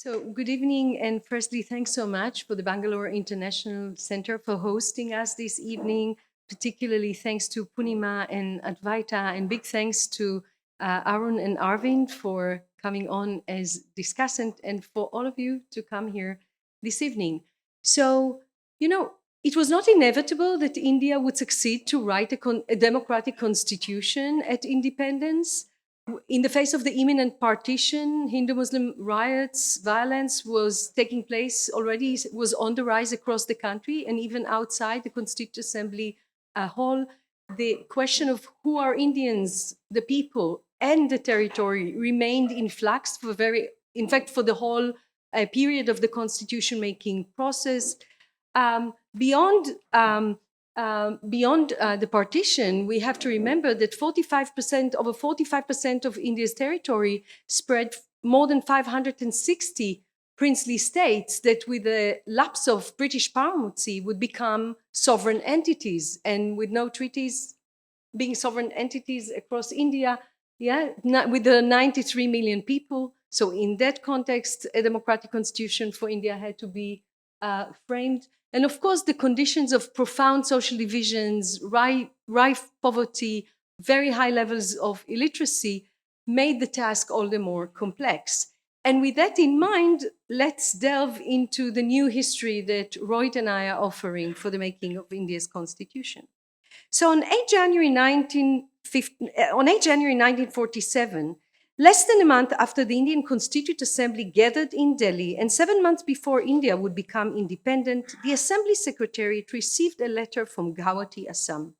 So good evening, and firstly, thanks so much for the Bangalore International Center for hosting us this evening. Particularly thanks to Punima and Advaita, and big thanks to Arun and Arvind for coming on as discussant, and for all of you to come here this evening. So, it was not inevitable that India would succeed to write a democratic constitution at independence. In the face of the imminent partition, Hindu-Muslim riots, violence was taking place already, was on the rise across the country, and even outside the Constituent Assembly hall. The question of who are Indians, the people, and the territory remained in flux for for the whole period of the constitution-making process. Beyond the partition, we have to remember that over 45% of India's territory spread more than 560 princely states that with the lapse of British paramountcy would become sovereign entities, and with no treaties being sovereign entities across India, with the 93 million people. So in that context, a democratic constitution for India had to be framed. And of course, the conditions of profound social divisions, rife poverty, very high levels of illiteracy made the task all the more complex. And with that in mind, let's delve into the new history that Rohit and I are offering for the making of India's constitution. So on 8 January 1947, less than a month after the Indian Constituent Assembly gathered in Delhi, and 7 months before India would become independent, the Assembly Secretariat received a letter from Guwahati, Assam.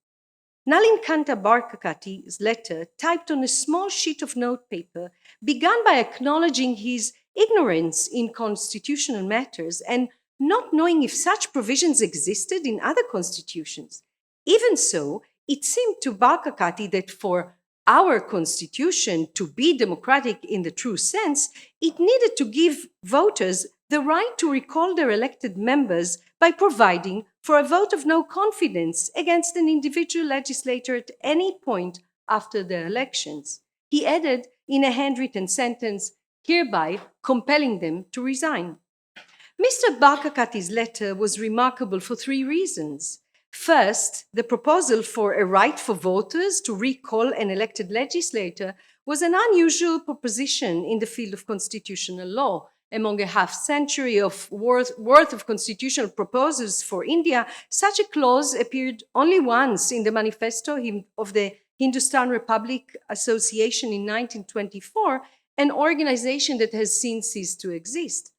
Nalin Kanta Barkakati's letter, typed on a small sheet of notepaper, began by acknowledging his ignorance in constitutional matters and not knowing if such provisions existed in other constitutions. Even so, it seemed to Barkakati that for our constitution to be democratic in the true sense, it needed to give voters the right to recall their elected members by providing for a vote of no confidence against an individual legislator at any point after the elections. He added in a handwritten sentence, hereby compelling them to resign. Mr. Barkakati's letter was remarkable for three reasons. First, the proposal for a right for voters to recall an elected legislator was an unusual proposition in the field of constitutional law. Among a half century of worth of constitutional proposals for India, such a clause appeared only once in the manifesto of the Hindustan Republic Association in 1924, an organization that has since ceased to exist.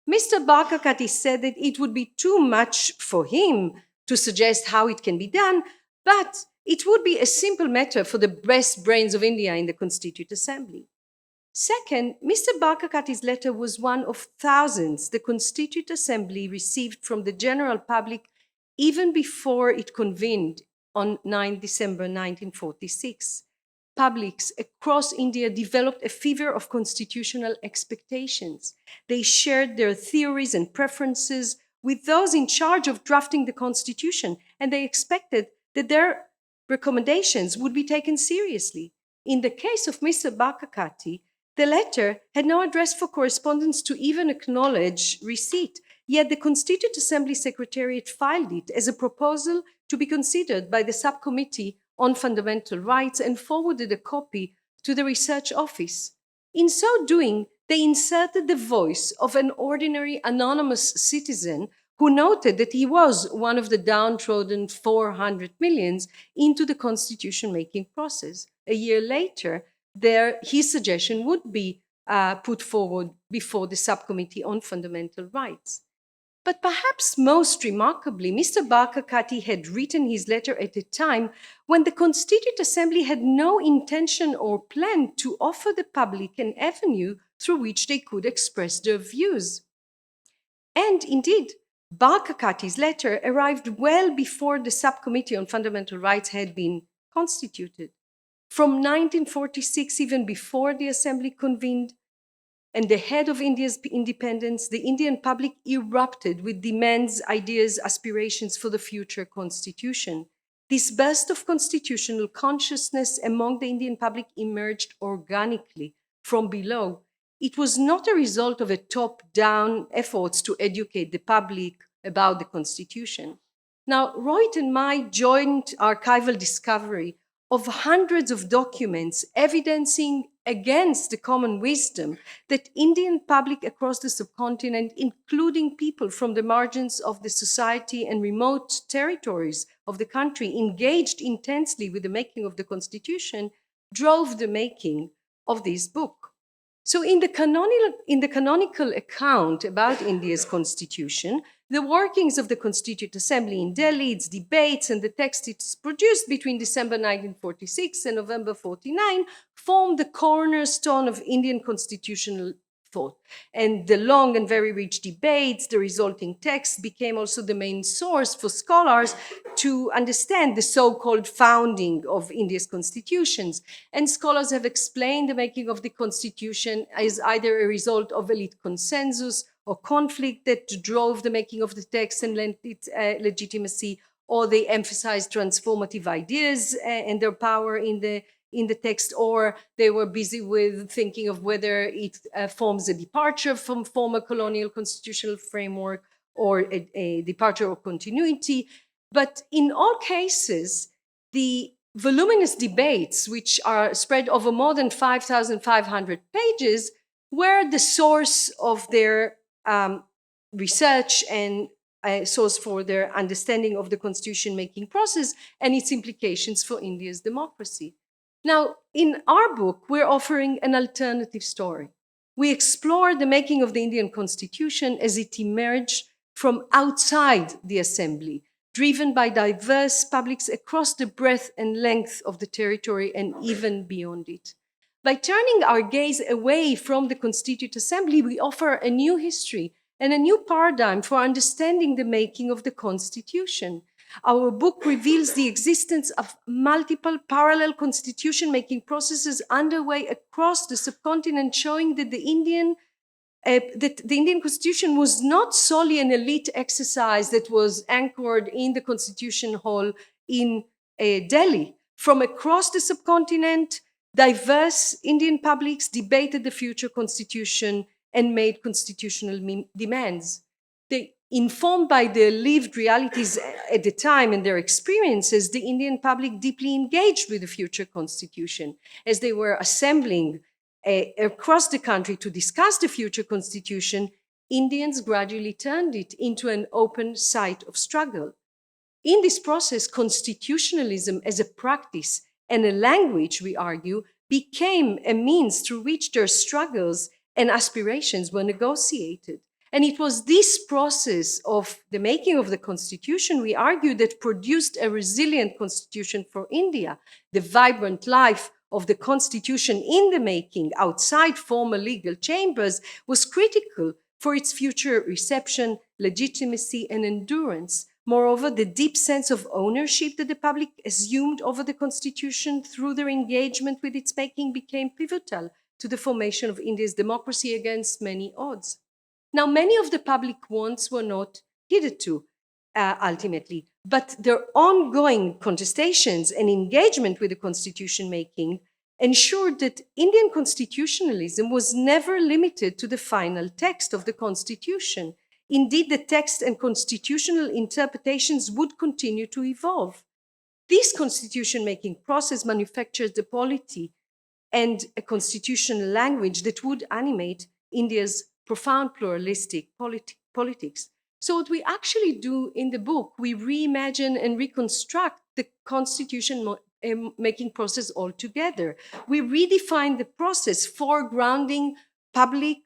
Mr. Barkakati said that it would be too much for him to suggest how it can be done, but it would be a simple matter for the best brains of India in the Constituent Assembly. Second, Mr. Barkakati's letter was one of thousands the Constituent Assembly received from the general public even before it convened on 9 December 1946. Publics across India developed a fever of constitutional expectations. They shared their theories and preferences with those in charge of drafting the constitution, and they expected that their recommendations would be taken seriously. In the case of Mr. Barkakati, the letter had no address for correspondence to even acknowledge receipt, yet the Constituent Assembly Secretariat filed it as a proposal to be considered by the Subcommittee on Fundamental Rights and forwarded a copy to the Research Office. In so doing, they inserted the voice of an ordinary anonymous citizen who noted that he was one of the downtrodden 400 millions into the constitution-making process. A year later, his suggestion would be put forward before the Subcommittee on Fundamental Rights. But perhaps most remarkably, Mr. Barkakati had written his letter at a time when the Constituent Assembly had no intention or plan to offer the public an avenue through which they could express their views. And indeed, Barkakati's letter arrived well before the Subcommittee on Fundamental Rights had been constituted. From 1946, even before the Assembly convened, and the head of India's independence, the Indian public erupted with demands, ideas, aspirations for the future constitution. This burst of constitutional consciousness among the Indian public emerged organically from below. it was not a result of a top-down efforts to educate the public about the Constitution. Now, Rohit and my joint archival discovery of hundreds of documents evidencing against the common wisdom that Indian public across the subcontinent, including people from the margins of the society and remote territories of the country, engaged intensely with the making of the Constitution, drove the making of this book. So in the canonical account about India's constitution, the workings of the Constituent Assembly in Delhi, its debates, and the text it's produced between December 1946 and November 49 form the cornerstone of Indian constitutional thought. And the long and very rich debates, the resulting text, became also the main source for scholars to understand the so-called founding of India's constitutions. And scholars have explained the making of the constitution as either a result of elite consensus or conflict that drove the making of the text and lent it legitimacy, or they emphasized transformative ideas and their power in the text, or they were busy with thinking of whether it forms a departure from former colonial constitutional framework or a departure or continuity. But in all cases, the voluminous debates, which are spread over more than 5,500 pages, were the source of their research and a source for their understanding of the constitution-making process and its implications for India's democracy. Now, in our book, we're offering an alternative story. We explore the making of the Indian constitution as it emerged from outside the assembly, driven by diverse publics across the breadth and length of the territory and even beyond it. By turning our gaze away from the Constituent Assembly, we offer a new history and a new paradigm for understanding the making of the Constitution. Our book reveals the existence of multiple parallel constitution-making processes underway across the subcontinent, showing that the Indian Constitution was not solely an elite exercise that was anchored in the Constitution Hall in Delhi. From across the subcontinent, diverse Indian publics debated the future constitution and made constitutional demands. They, informed by their lived realities at the time and their experiences, the Indian public deeply engaged with the future constitution. As they were assembling across the country to discuss the future constitution, Indians gradually turned it into an open site of struggle. In this process, constitutionalism as a practice and a language, we argue, became a means through which their struggles and aspirations were negotiated. And it was this process of the making of the constitution, we argue, that produced a resilient constitution for India. The vibrant life of the constitution in the making outside formal legal chambers was critical for its future reception, legitimacy, and endurance. Moreover, the deep sense of ownership that the public assumed over the constitution through their engagement with its making became pivotal to the formation of India's democracy against many odds. Now, many of the public wants were not heeded to ultimately, but their ongoing contestations and engagement with the constitution making ensured that Indian constitutionalism was never limited to the final text of the constitution. Indeed, the text and constitutional interpretations would continue to evolve. This constitution-making process manufactured the polity and a constitutional language that would animate India's profound pluralistic politics. So what we actually do in the book, we reimagine and reconstruct the constitution-making process altogether. We redefine the process, foregrounding public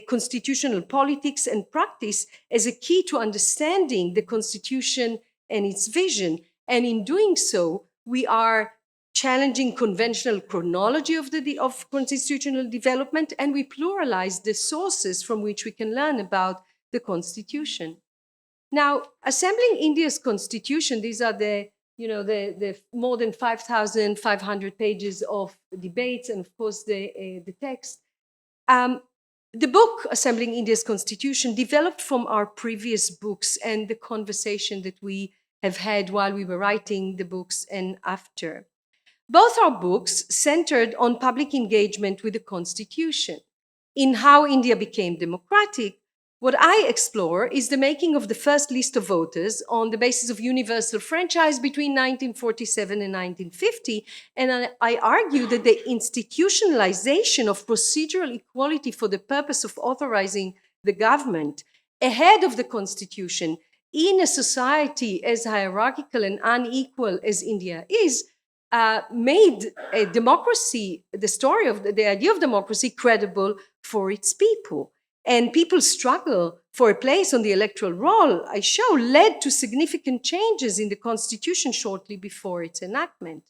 constitutional politics and practice as a key to understanding the Constitution and its vision. And in doing so, we are challenging conventional chronology of constitutional development, and we pluralize the sources from which we can learn about the Constitution. Now, assembling India's Constitution, these are the more than 5,500 pages of debates and, of course, the text. The book, Assembling India's Constitution, developed from our previous books and the conversation that we have had while we were writing the books and after. Both our books centered on public engagement with the Constitution. in how India became democratic, what I explore is the making of the first list of voters on the basis of universal franchise between 1947 and 1950. And I argue that the institutionalization of procedural equality for the purpose of authorizing the government ahead of the constitution in a society as hierarchical and unequal as India is, made a democracy, the story of the idea of democracy, credible for its people. And people's struggle for a place on the electoral roll, I show, led to significant changes in the constitution shortly before its enactment.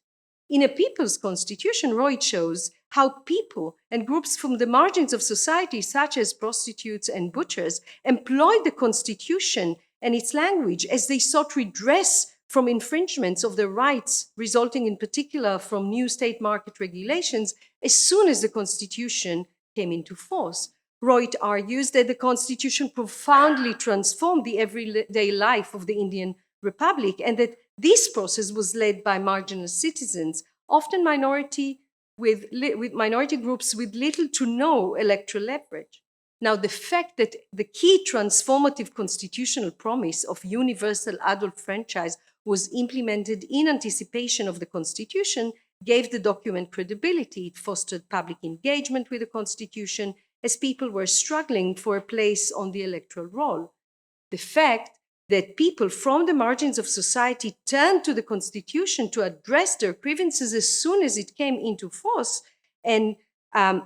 In a people's constitution, Rohit shows how people and groups from the margins of society, such as prostitutes and butchers, employed the constitution and its language as they sought redress from infringements of their rights, resulting in particular from new state market regulations, as soon as the constitution came into force. Rohit argues that the constitution profoundly transformed the everyday life of the Indian Republic, and that this process was led by marginal citizens, often minority groups with little to no electoral leverage. Now, the fact that the key transformative constitutional promise of universal adult franchise was implemented in anticipation of the Constitution gave the document credibility. It fostered public engagement with the Constitution as people were struggling for a place on the electoral roll. The fact that people from the margins of society turned to the Constitution to address their grievances as soon as it came into force, and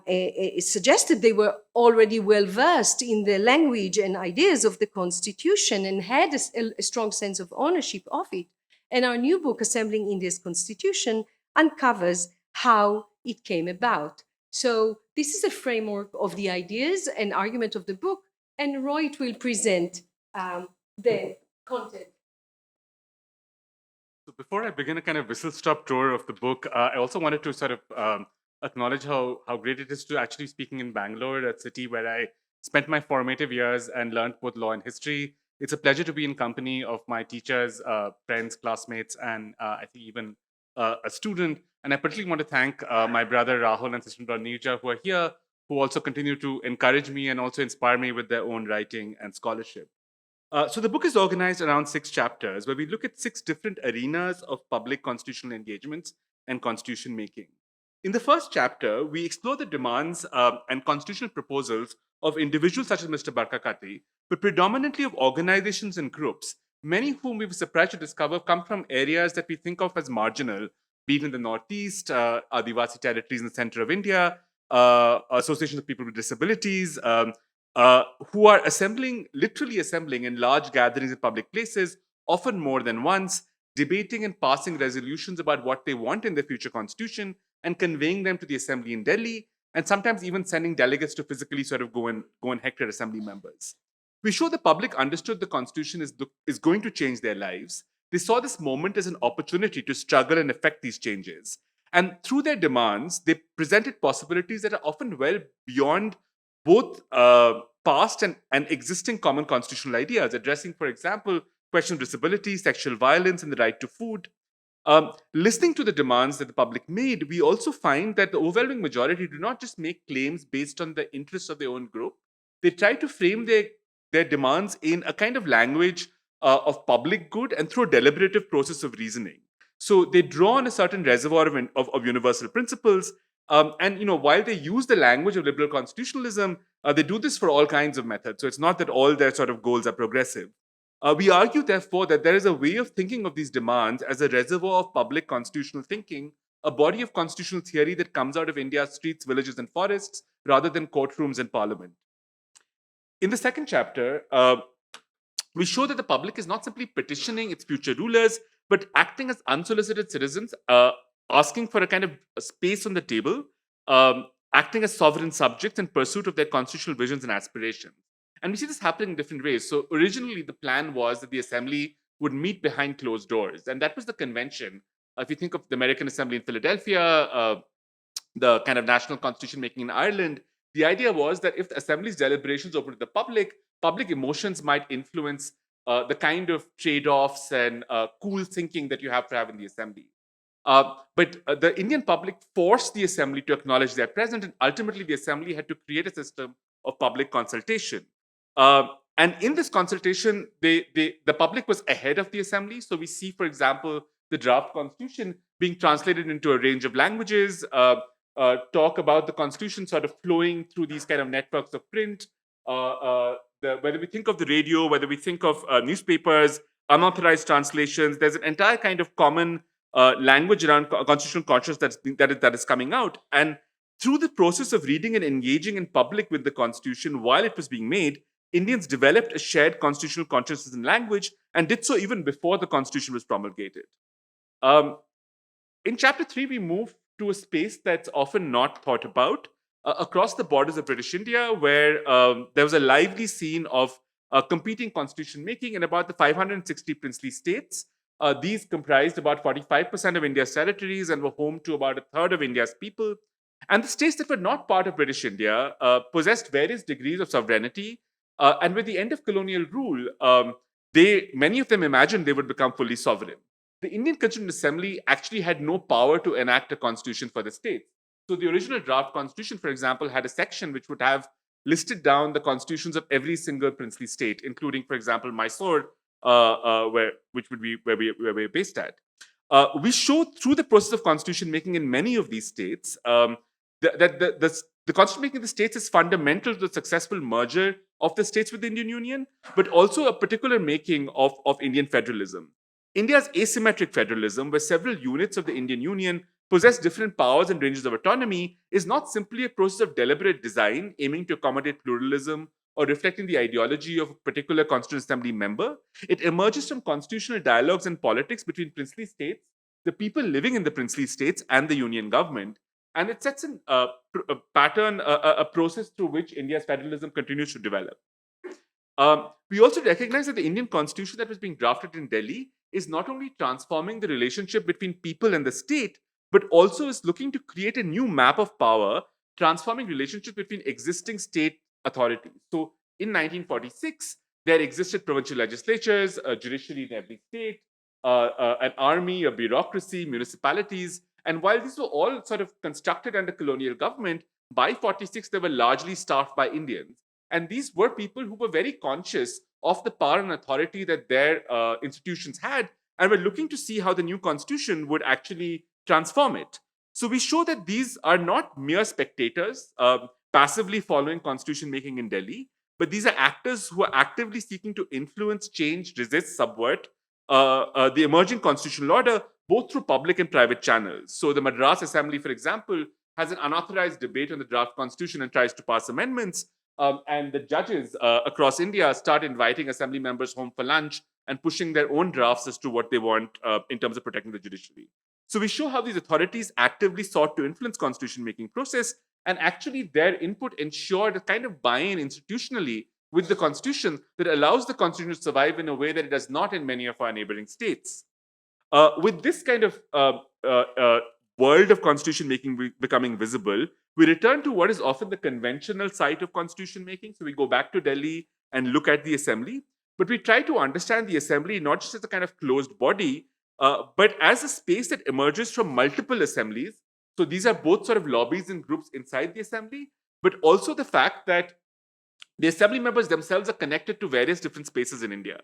it suggested they were already well versed in the language and ideas of the Constitution and had a strong sense of ownership of it. And our new book, Assembling India's Constitution, uncovers how it came about. So this is a framework of the ideas and argument of the book, and Rohit will present the content. So before I begin a kind of whistle-stop tour of the book, I also wanted to sort of acknowledge how great it is to actually speaking in Bangalore, a city where I spent my formative years and learned both law and history. It's a pleasure to be in company of my teachers, friends, classmates, and I think even a student. And I particularly want to thank my brother Rahul and sister Nirja, who are here, who also continue to encourage me and also inspire me with their own writing and scholarship. So the book is organized around 6 chapters where we look at 6 different arenas of public constitutional engagements and constitution making. In the first chapter, we explore the demands and constitutional proposals of individuals such as Mr. Barkakati, but predominantly of organizations and groups, many whom we were surprised to discover come from areas that we think of as marginal, be it in the Northeast, Adivasi territories in the center of India, associations of people with disabilities, who are literally assembling in large gatherings in public places, often more than once, debating and passing resolutions about what they want in the future constitution and conveying them to the assembly in Delhi, and sometimes even sending delegates to physically sort of go and hector assembly members. We show the public understood the constitution is going to change their lives. They saw this moment as an opportunity to struggle and effect these changes. And through their demands, they presented possibilities that are often well beyond both past and existing common constitutional ideas, addressing, for example, questions of disability, sexual violence, and the right to food. Listening to the demands that the public made, we also find that the overwhelming majority do not just make claims based on the interests of their own group. They try to frame their demands in a kind of language of public good and through a deliberative process of reasoning. So they draw on a certain reservoir of universal principles. And while they use the language of liberal constitutionalism, they do this for all kinds of methods. So it's not that all their sort of goals are progressive. We argue, therefore, that there is a way of thinking of these demands as a reservoir of public constitutional thinking, a body of constitutional theory that comes out of India's streets, villages, and forests, rather than courtrooms and parliament. In the second chapter, we show that the public is not simply petitioning its future rulers, but acting as unsolicited citizens, asking for a kind of a space on the table, acting as sovereign subjects in pursuit of their constitutional visions and aspirations. And we see this happening in different ways. So originally, the plan was that the assembly would meet behind closed doors. And that was the convention. If you think of the American Assembly in Philadelphia, the kind of national constitution making in Ireland, the idea was that if the assembly's deliberations open to the public emotions might influence the kind of trade-offs and cool thinking that you have to have in the assembly. But the Indian public forced the assembly to acknowledge their presence, and ultimately the assembly had to create a system of public consultation. Uh, and in this consultation, the public was ahead of the assembly. So we see, for example, the draft constitution being translated into a range of languages, talk about the constitution sort of flowing through these kind of networks of print. Whether we think of the radio, whether we think of newspapers, unauthorized translations, there's an entire kind of common language around constitutional consciousness that is coming out. And through the process of reading and engaging in public with the constitution while it was being made, Indians developed a shared constitutional consciousness and language, and did so even before the constitution was promulgated. Um, in chapter 3, we move to a space that's often not thought about, across the borders of British India, where there was a lively scene of competing constitution making in about the 560 princely states. These comprised about 45% of India's territories and were home to about a third of India's people. And the states that were not part of British India possessed various degrees of sovereignty. And with the end of colonial rule, many of them imagined they would become fully sovereign. The Indian Constituent Assembly actually had no power to enact a constitution for the states. So the original draft constitution, for example, had a section which would have listed down the constitutions of every single princely state, including, for example, Mysore, which would be where we're based at. We show through the process of constitution making in many of these states that the constitution making of the states is fundamental to the successful merger of the states with the Indian Union, but also a particular making of Indian federalism. India's asymmetric federalism, where several units of the Indian Union possess different powers and ranges of autonomy, is not simply a process of deliberate design aiming to accommodate pluralism or reflecting the ideology of a particular Constituent Assembly member. It emerges from constitutional dialogues and politics between princely states, the people living in the princely states, and the union government. And it sets a pattern, a process through which India's federalism continues to develop. We also recognize that the Indian constitution that was being drafted in Delhi is not only transforming the relationship between people and the state, but also is looking to create a new map of power, transforming relationships between existing state authorities. So in 1946, there existed provincial legislatures, a judiciary in every state, an army, a bureaucracy, municipalities. And while these were all sort of constructed under colonial government, by 46, they were largely staffed by Indians. And these were people who were very conscious of the power and authority that their institutions had, and were looking to see how the new constitution would actually transform it. So we show that these are not mere spectators passively following constitution making in Delhi, but these are actors who are actively seeking to influence, change, resist, subvert the emerging constitutional order, both through public and private channels. So the Madras Assembly, for example, has an unauthorized debate on the draft constitution and tries to pass amendments. And the judges across India start inviting assembly members home for lunch and pushing their own drafts as to what they want in terms of protecting the judiciary. So we show how these authorities actively sought to influence constitution making process, and actually their input ensured a kind of buy-in institutionally with the constitution that allows the constitution to survive in a way that it does not in many of our neighboring states. With this kind of world of constitution making becoming visible, we return to what is often the conventional site of constitution making. So we go back to Delhi and look at the assembly, but we try to understand the assembly not just as a kind of closed body, but as a space that emerges from multiple assemblies. So these are both sort of lobbies and groups inside the assembly, but also the fact that the assembly members themselves are connected to various different spaces in India.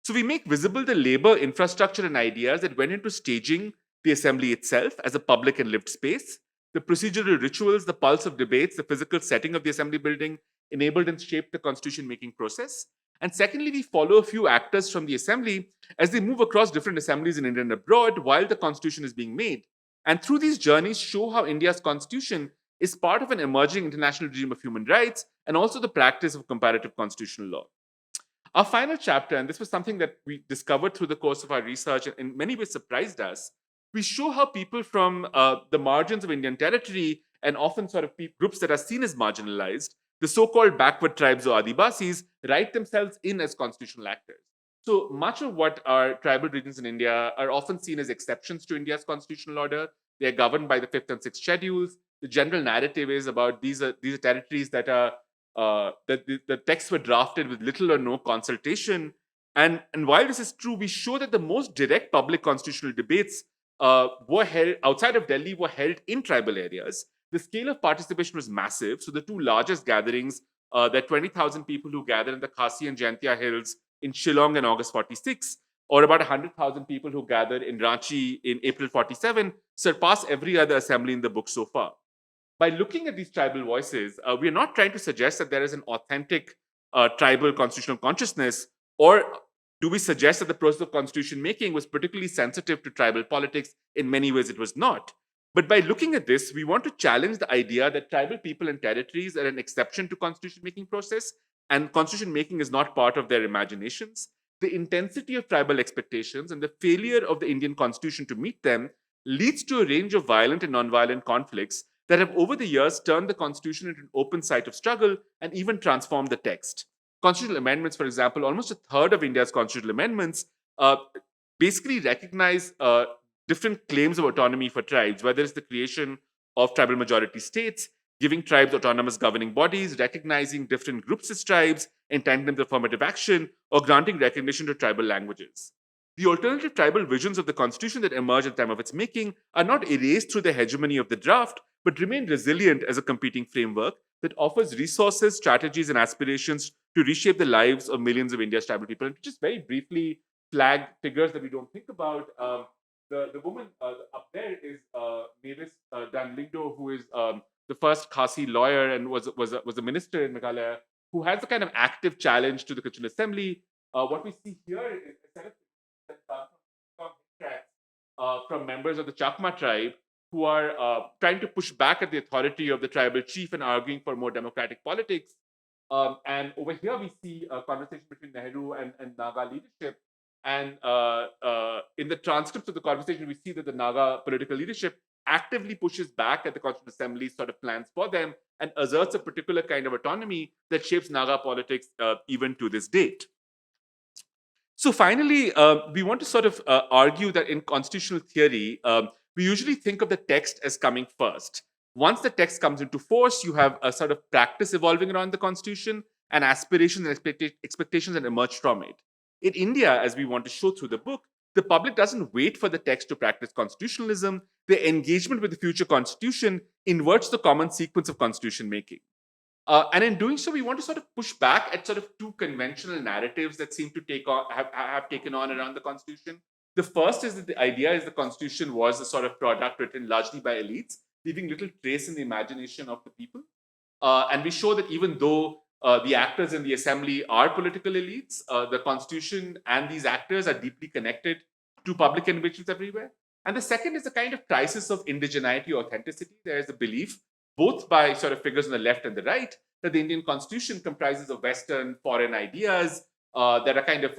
So we make visible the labor, infrastructure, and ideas that went into staging the assembly itself as a public and lived space. The procedural rituals, the pulse of debates, the physical setting of the assembly building enabled and shaped the constitution making process. And secondly, we follow a few actors from the assembly as they move across different assemblies in India and abroad while the constitution is being made. And through these journeys, show how India's constitution is part of an emerging international regime of human rights and also the practice of comparative constitutional law. Our final chapter, and this was something that we discovered through the course of our research and in many ways surprised us, we show how people from the margins of Indian territory and often sort of groups that are seen as marginalized, the so-called backward tribes or Adivasis, write themselves in as constitutional actors. So much of what our tribal regions in India are often seen as exceptions to India's constitutional order. They are governed by the 5th and 6th schedules. The general narrative is about these are territories that are that the texts were drafted with little or no consultation. And while this is true, we show that the most direct public constitutional debates were held outside of Delhi were held in tribal areas. The scale of participation was massive. So the two largest gatherings, there are 20,000 people who gathered in the Khasi and Jaintia hills in Shillong in August 46, or about 100,000 people who gathered in Ranchi in April 47, surpass every other assembly in the book so far. By looking at these tribal voices, we are not trying to suggest that there is an authentic tribal constitutional consciousness, or do we suggest that the process of constitution making was particularly sensitive to tribal politics? In many ways, it was not. But by looking at this, we want to challenge the idea that tribal people and territories are an exception to constitution making process, and constitution making is not part of their imaginations. The intensity of tribal expectations and the failure of the Indian constitution to meet them leads to a range of violent and non-violent conflicts that have over the years turned the constitution into an open site of struggle and even transformed the text. Constitutional amendments, for example, almost a third of India's constitutional amendments basically recognize different claims of autonomy for tribes, whether it's the creation of tribal majority states, giving tribes autonomous governing bodies, recognizing different groups as tribes, entitling them to affirmative action, or granting recognition to tribal languages. The alternative tribal visions of the constitution that emerged at the time of its making are not erased through the hegemony of the draft, but remain resilient as a competing framework that offers resources, strategies, and aspirations to reshape the lives of millions of India's tribal people. And to just very briefly flag figures that we don't think about, the woman up there is Mavis Danlingdo, who is the first Khasi lawyer and was a minister in Meghalaya, who has a kind of active challenge to the Constituent Assembly. What we see here is a set of that come from members of the Chakma tribe who are trying to push back at the authority of the tribal chief and arguing for more democratic politics. And over here, we see a conversation between Nehru and Naga leadership. And in the transcripts of the conversation, we see that the Naga political leadership actively pushes back at the Constituent Assembly's sort of plans for them and asserts a particular kind of autonomy that shapes Naga politics even to this date. So finally, we want to sort of argue that in constitutional theory, we usually think of the text as coming first. Once the text comes into force, you have a sort of practice evolving around the constitution and aspirations and expectations that emerge from it. In India, as we want to show through the book, the public doesn't wait for the text to practice constitutionalism. Their engagement with the future constitution inverts the common sequence of constitution making. And in doing so, we want to sort of push back at sort of two conventional narratives that seem to have taken on around the Constitution. The first is that the idea is the Constitution was a sort of product written largely by elites, leaving little trace in the imagination of the people. And we show that even though the actors in the assembly are political elites, the Constitution and these actors are deeply connected to public individuals everywhere. And the second is a kind of crisis of indigeneity or authenticity. There is a belief, both by sort of figures on the left and the right, that the Indian constitution comprises of Western foreign ideas that are kind of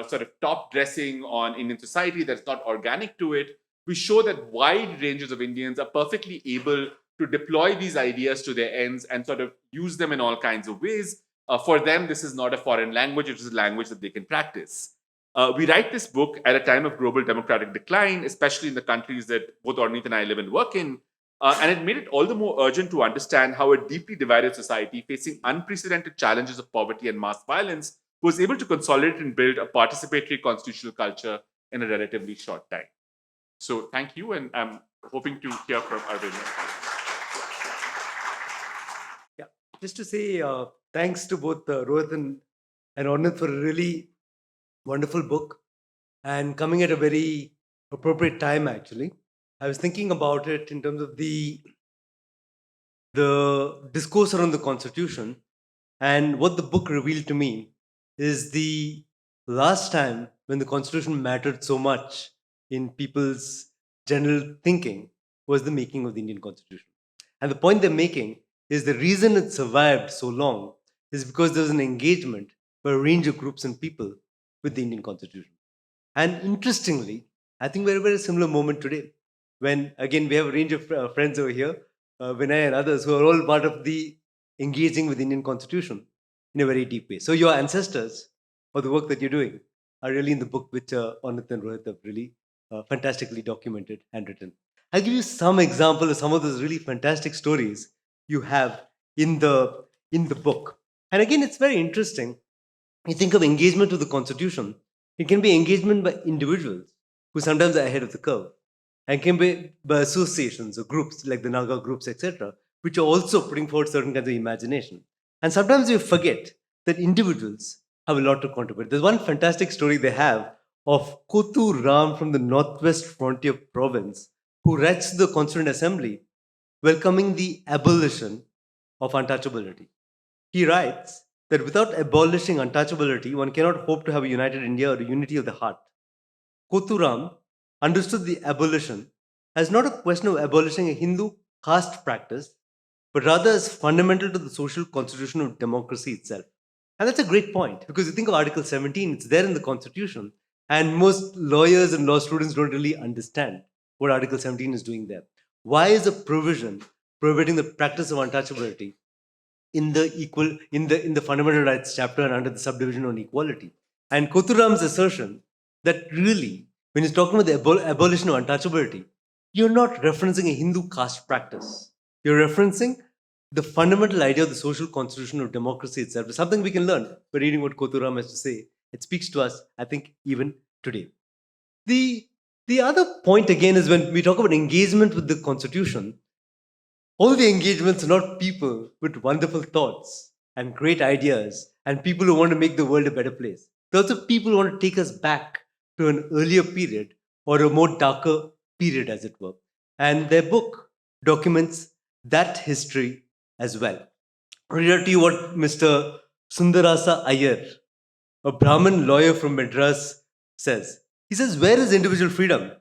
sort of top dressing on Indian society that's not organic to it. We show that wide ranges of Indians are perfectly able to deploy these ideas to their ends and sort of use them in all kinds of ways. For them, this is not a foreign language, it is a language that they can practice. We write this book at a time of global democratic decline, especially in the countries that both Ornit and I live and work in. And it made it all the more urgent to understand how a deeply divided society facing unprecedented challenges of poverty and mass violence was able to consolidate and build a participatory constitutional culture in a relatively short time. So thank you, and I'm hoping to hear from Arvind. Yeah, just to say thanks to both Rohit and Ornit for a really wonderful book and coming at a very appropriate time, actually. I was thinking about it in terms of the discourse around the Constitution, and what the book revealed to me is the last time when the Constitution mattered so much in people's general thinking was the making of the Indian Constitution. And the point they're making is the reason it survived so long is because there was an engagement by a range of groups and people with the Indian Constitution. And interestingly, I think we're at a very similar moment today, when again we have a range of friends over here, Vinay and others, who are all part of the engaging with the Indian Constitution in a very deep way. So your ancestors, or the work that you're doing, are really in the book which Ornit and Rohit have really fantastically documented and written. I'll give you some example of some of those really fantastic stories you have in the book. And again, it's very interesting. You think of engagement with the Constitution, it can be engagement by individuals who sometimes are ahead of the curve. and came by associations or groups like the Naga groups, etc., which are also putting forward certain kinds of imagination. And sometimes we forget that individuals have a lot to contribute. There's one fantastic story they have of Kotu Ram from the Northwest Frontier Province, who writes to the Constituent Assembly welcoming the abolition of untouchability. He writes that without abolishing untouchability, one cannot hope to have a united India or a unity of the heart. Koturam understood the abolition as not a question of abolishing a Hindu caste practice, but rather as fundamental to the social constitution of democracy itself. And that's a great point, because you think of Article 17, it's there in the Constitution, and most lawyers and law students don't really understand what Article 17 is doing there. Why is a provision prohibiting the practice of untouchability in the fundamental rights chapter and under the subdivision on equality? And Koturam's assertion that really, when he's talking about the abolition of untouchability, you're not referencing a Hindu caste practice. You're referencing the fundamental idea of the social constitution of democracy itself. It's something we can learn by reading what Koturam has to say. It speaks to us, I think, even today. The other point again is when we talk about engagement with the constitution, all the engagements are not people with wonderful thoughts and great ideas and people who want to make the world a better place. They're also people who want to take us back to an earlier period or a more darker period, as it were. And their book documents that history as well. I'll read to you what Mr. Sundarasa Iyer, a Brahmin lawyer from Madras, says. He says, where is individual freedom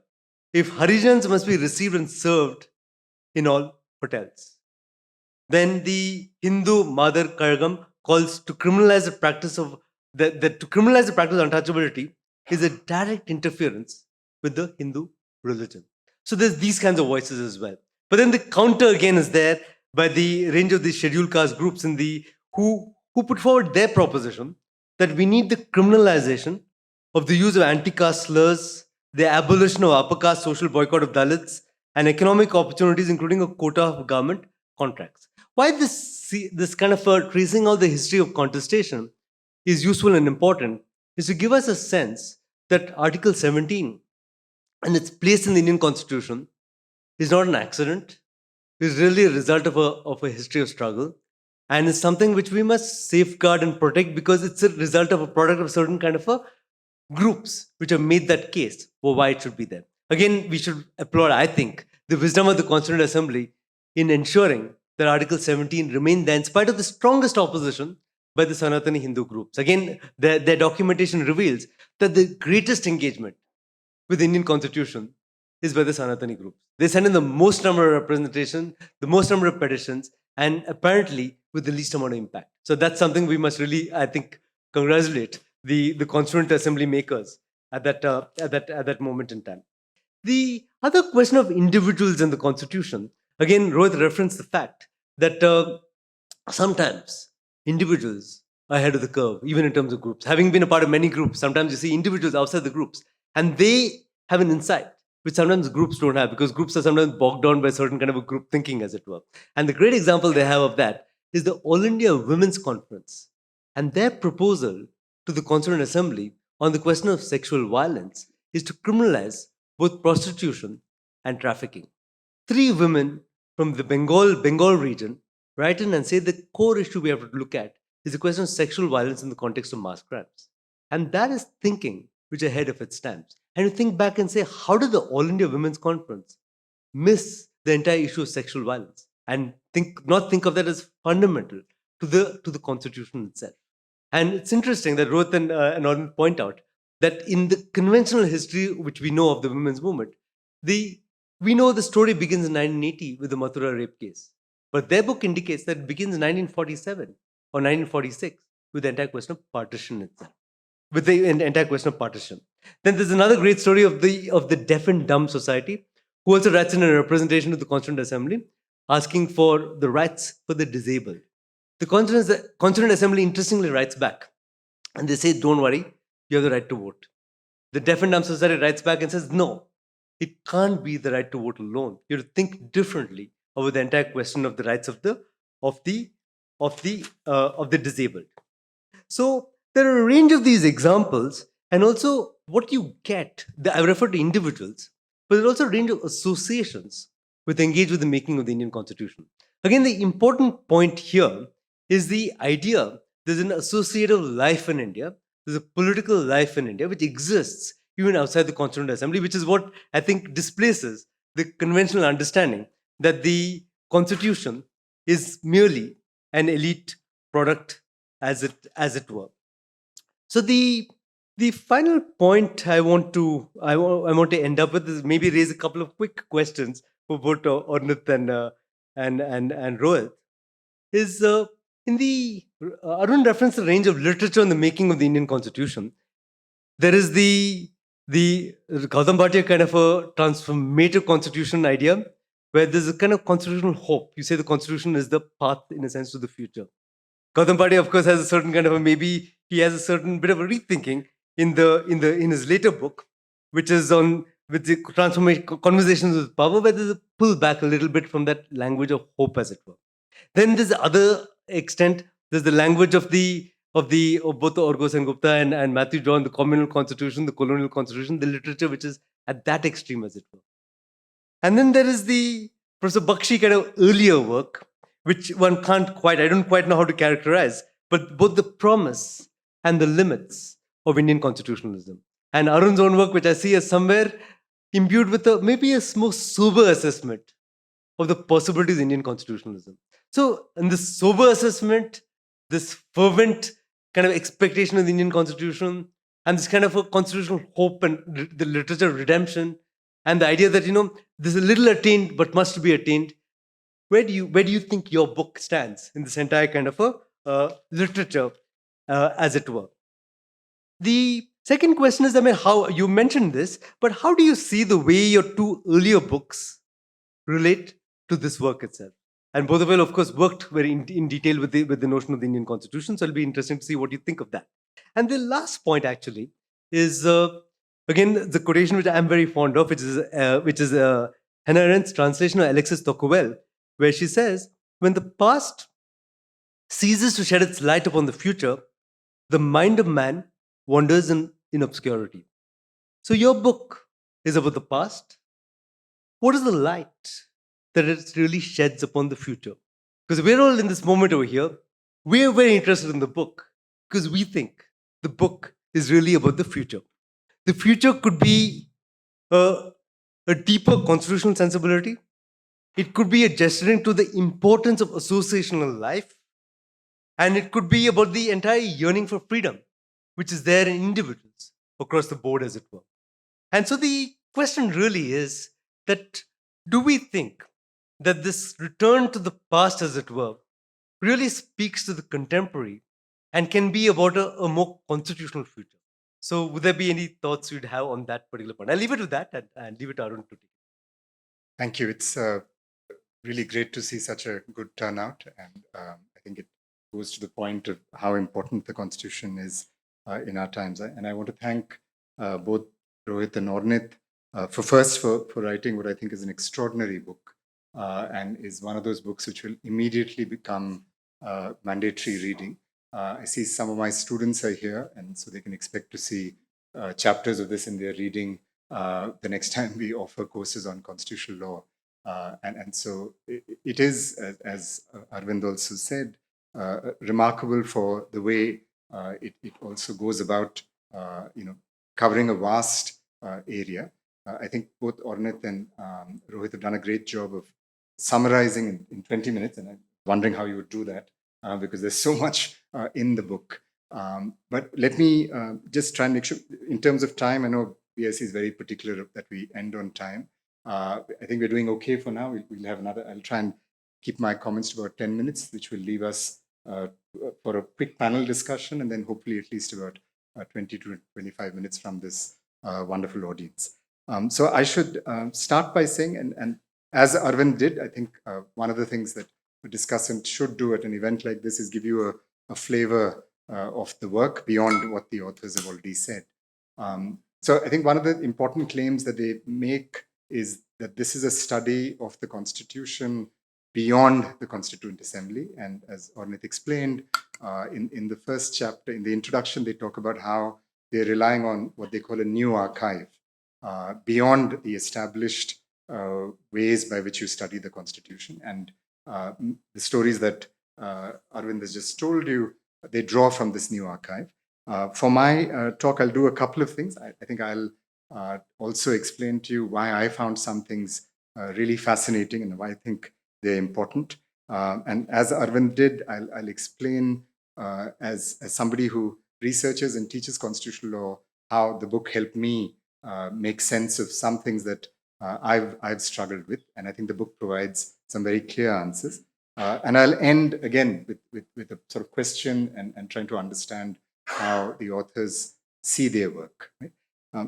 if Harijans must be received and served in all hotels? Then the Hindu Mother Kargam calls to criminalize the practice of untouchability is a direct interference with the Hindu religion. So there's these kinds of voices as well. But then the counter again is there by the range of the scheduled caste groups in the who put forward their proposition that we need the criminalization of the use of anti-caste slurs, the abolition of upper caste social boycott of Dalits, and economic opportunities, including a quota of government contracts. Why this kind of tracing out the history of contestation is useful and important is to give us a sense that Article 17 and its place in the Indian Constitution is not an accident. It's really a result of a history of struggle, and is something which we must safeguard and protect because it's a result of a product of certain kind of groups which have made that case for why it should be there. Again, we should applaud, I think, the wisdom of the Constituent Assembly in ensuring that Article 17 remained there in spite of the strongest opposition by the Sanatani Hindu groups. Again, their documentation reveals that the greatest engagement with the Indian Constitution is by the Sanatani groups. They send in the most number of representation, the most number of petitions, and apparently with the least amount of impact. So that's something we must really, I think, congratulate the Constituent Assembly makers at that moment in time. The other question of individuals in the Constitution, again, Rohit referenced the fact that sometimes individuals are ahead of the curve, even in terms of groups. Having been a part of many groups, sometimes you see individuals outside the groups, and they have an insight which sometimes groups don't have, because groups are sometimes bogged down by certain kind of a group thinking, as it were. And the great example they have of that is the All India Women's Conference and their proposal to the Constituent Assembly on the question of sexual violence is to criminalize both prostitution and trafficking. 3 women from the Bengal region write in and say the core issue we have to look at is the question of sexual violence in the context of mass crimes. And that is thinking which is ahead of its times. And you think back and say, how did the All India Women's Conference miss the entire issue of sexual violence and not think of that as fundamental to the Constitution itself? And it's interesting that Rohit and Ornit point out that in the conventional history which we know of the women's movement, we know the story begins in 1980 with the Mathura rape case. But their book indicates that it begins in 1947 or 1946 with the entire question of partition itself. With the entire question of partition. Then there's another great story of the Deaf and Dumb Society, who also writes in a representation to the Constituent Assembly, asking for the rights for the disabled. The Constituent Assembly interestingly writes back, and they say, don't worry, you have the right to vote. The Deaf and Dumb Society writes back and says, no, it can't be the right to vote alone. You have to think differently over the entire question of the rights of the disabled. So there are a range of these examples, and also what you get, I refer to individuals, but there are also a range of associations which engage with the making of the Indian Constitution. Again, the important point here is the idea there's an associative life in India, there's a political life in India which exists even outside the Constituent Assembly, which is what I think displaces the conventional understanding that the Constitution is merely an elite product, as it were. So the final point I want to end up with is maybe raise a couple of quick questions for both Ornit and Rohit. Is in the Arun referenced the range of literature on the making of the Indian Constitution. There is the Gautam Bhatia kind of a transformative constitution idea, where there's a kind of constitutional hope. You say the Constitution is the path, in a sense, to the future. Gautam Bhatia, of course, has a certain kind of maybe he has a certain bit of a rethinking in his later book, which is on with the transformation conversations with power, where there's a pull back a little bit from that language of hope, as it were. Then there's the other extent. There's the language of both the Orgos and Gupta and Matthew John, the communal constitution, the colonial constitution, the literature which is at that extreme, as it were. And then there is the Professor Bakshi kind of earlier work, which I don't quite know how to characterize, but both the promise and the limits of Indian constitutionalism. And Arun's own work, which I see as somewhere imbued with maybe a more sober assessment of the possibilities of Indian constitutionalism. So, in this sober assessment, this fervent kind of expectation of the Indian constitution, and this kind of a constitutional hope and the literature of redemption, and the idea that there's a little attained but must be attained. Where do you think your book stands in this entire kind of a literature, as it were? The second question is, how you mentioned this, but how do you see the way your two earlier books relate to this work itself? And both of you, of course, worked very in detail with the notion of the Indian Constitution. So it'll be interesting to see what you think of that. And the last point actually is again the quotation which I'm very fond of, which is Hannah Arendt's translation of Alexis Tocqueville, where she says, "When the past ceases to shed its light upon the future, the mind of man wanders in obscurity." So your book is about the past. What is the light that it really sheds upon the future? Because we're all in this moment over here. We're very interested in the book because we think the book is really about the future. The future could be a deeper constitutional sensibility. It could be a gesturing to the importance of associational life. And it could be about the entire yearning for freedom, which is there in individuals across the board, as it were. And so the question really is that, do we think that this return to the past, as it were, really speaks to the contemporary and can be about a more constitutional future? So would there be any thoughts you'd have on that particular point? I'll leave it with that and leave it to Arun to take. Thank you. It's really great to see such a good turnout. And I think it goes to the point of how important the Constitution is in our times. And I want to thank both Rohit and Ornit for writing what I think is an extraordinary book and is one of those books which will immediately become mandatory reading. I see some of my students are here, and so they can expect to see chapters of this in their reading the next time we offer courses on constitutional law. And so it is, as Arvind also said, remarkable for the way it also goes about, covering a vast area. I think both Ornit and Rohit have done a great job of summarizing in 20 minutes, and I'm wondering how you would do that because there's so much in the book. But let me just try and make sure, in terms of time, I know BIC is very particular that we end on time. I think we're doing okay for now. We'll have another, I'll try and keep my comments to about 10 minutes, which will leave us for a quick panel discussion, and then hopefully at least about 20 to 25 minutes from this wonderful audience. So I should start by saying, and as Arvind did, I think one of the things that a discussant should do at an event like this is give you a flavor of the work beyond what the authors have already said. So I think one of the important claims that they make is that this is a study of the Constitution beyond the Constituent Assembly. And as Ornit explained, in the first chapter, in the introduction, they talk about how they're relying on what they call a new archive. beyond the established ways by which you study the Constitution. And the stories that Arvind has just told you, they draw from this new archive. For my talk, I'll do a couple of things. I think I'll also explain to you why I found some things really fascinating and why I think they're important. And as Arvind did, I'll explain as somebody who researches and teaches constitutional law, how the book helped me make sense of some things that I've struggled with. And I think the book provides some very clear answers. And I'll end again with a sort of question and trying to understand how the authors see their work. Right?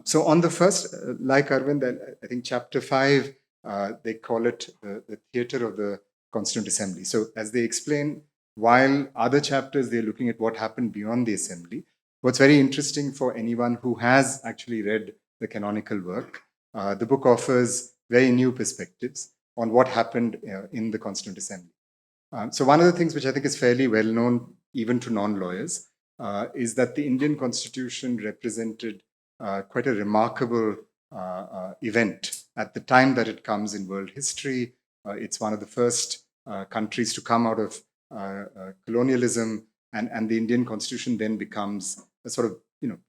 So on the first, like Arvind, I think chapter 5, they call it the theater of the Constituent Assembly. So as they explain, while other chapters, they're looking at what happened beyond the assembly, what's very interesting for anyone who has actually read the canonical work, the book offers very new perspectives on what happened in the Constituent Assembly. So one of the things which I think is fairly well known, even to non-lawyers, is that the Indian Constitution represented quite a remarkable event at the time that it comes in world history. It's one of the first countries to come out of colonialism, and the Indian Constitution then becomes a sort of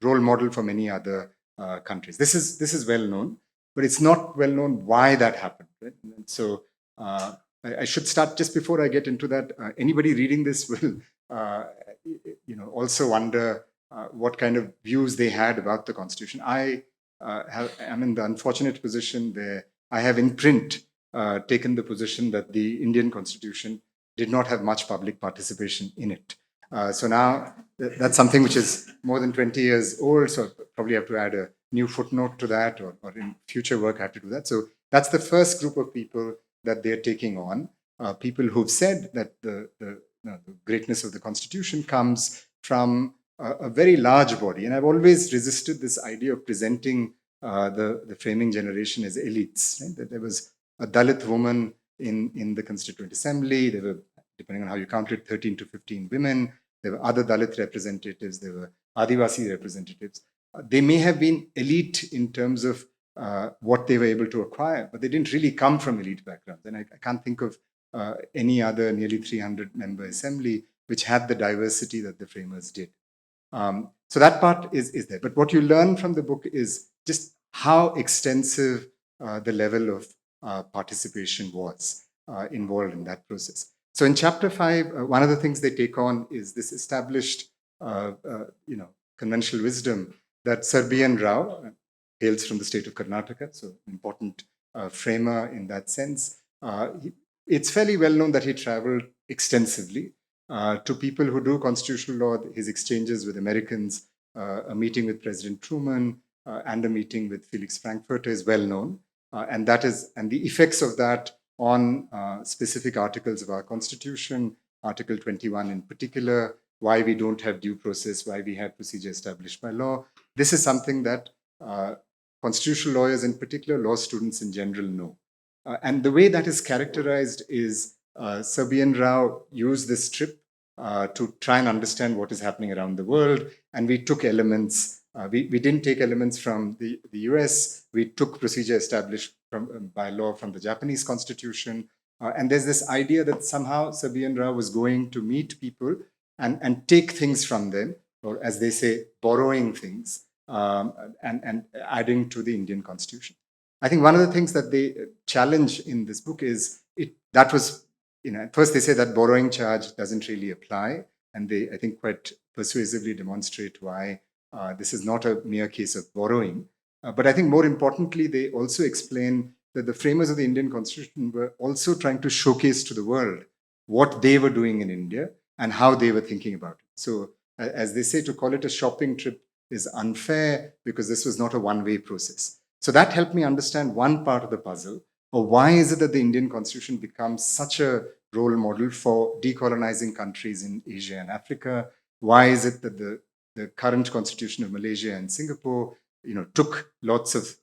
role model for many other countries. This is well known, but it's not well known why that happened. Right? And so I should start just before I get into that. Anybody reading this will also wonder what kind of views they had about the Constitution. I am in the unfortunate position where I have in print taken the position that the Indian Constitution did not have much public participation in it. So now that's something which is more than 20 years old, so I probably have to add a new footnote to that, or in future work I have to do that. So that's the first group of people that they're taking on, people who've said that the greatness of the Constitution comes from a very large body. And I've always resisted this idea of presenting the framing generation as elites. Right? That there was a Dalit woman in the Constituent Assembly. There were, depending on how you count it, 13 to 15 women. There were other Dalit representatives. There were Adivasi representatives. They may have been elite in terms of what they were able to acquire, but they didn't really come from elite backgrounds. And I can't think of any other nearly 300-member assembly which had the diversity that the framers did. So that part is there. But what you learn from the book is just how extensive the level of participation was involved in that process. So in chapter 5, one of the things they take on is this established, conventional wisdom that Sir B.N. Rao hails from the state of Karnataka, so an important framer in that sense. It's fairly well known that he traveled extensively. To people who do constitutional law, his exchanges with Americans, a meeting with President Truman, and a meeting with Felix Frankfurter is well known. And the effects of that on specific articles of our Constitution, Article 21 in particular, why we don't have due process, why we have procedure established by law. This is something that constitutional lawyers in particular, law students in general know. And the way that is characterized is Sir B.N. Rao used this trip to try and understand what is happening around the world. And we took elements. We didn't take elements from the US. We took procedure established by law from the Japanese Constitution. And there's this idea that somehow Sir B.N. Rao was going to meet people and take things from them, or as they say, borrowing things, and adding to the Indian Constitution. I think one of the things that they challenge in this book is at first they say that borrowing charge doesn't really apply, and they, I think, quite persuasively demonstrate why this is not a mere case of borrowing. But I think more importantly, they also explain that the framers of the Indian Constitution were also trying to showcase to the world what they were doing in India and how they were thinking about it. So as they say, to call it a shopping trip is unfair because this was not a one-way process. So that helped me understand one part of the puzzle, or why is it that the Indian Constitution becomes such a role model for decolonizing countries in Asia and Africa? Why is it that the current constitution of Malaysia and Singapore, took lots of,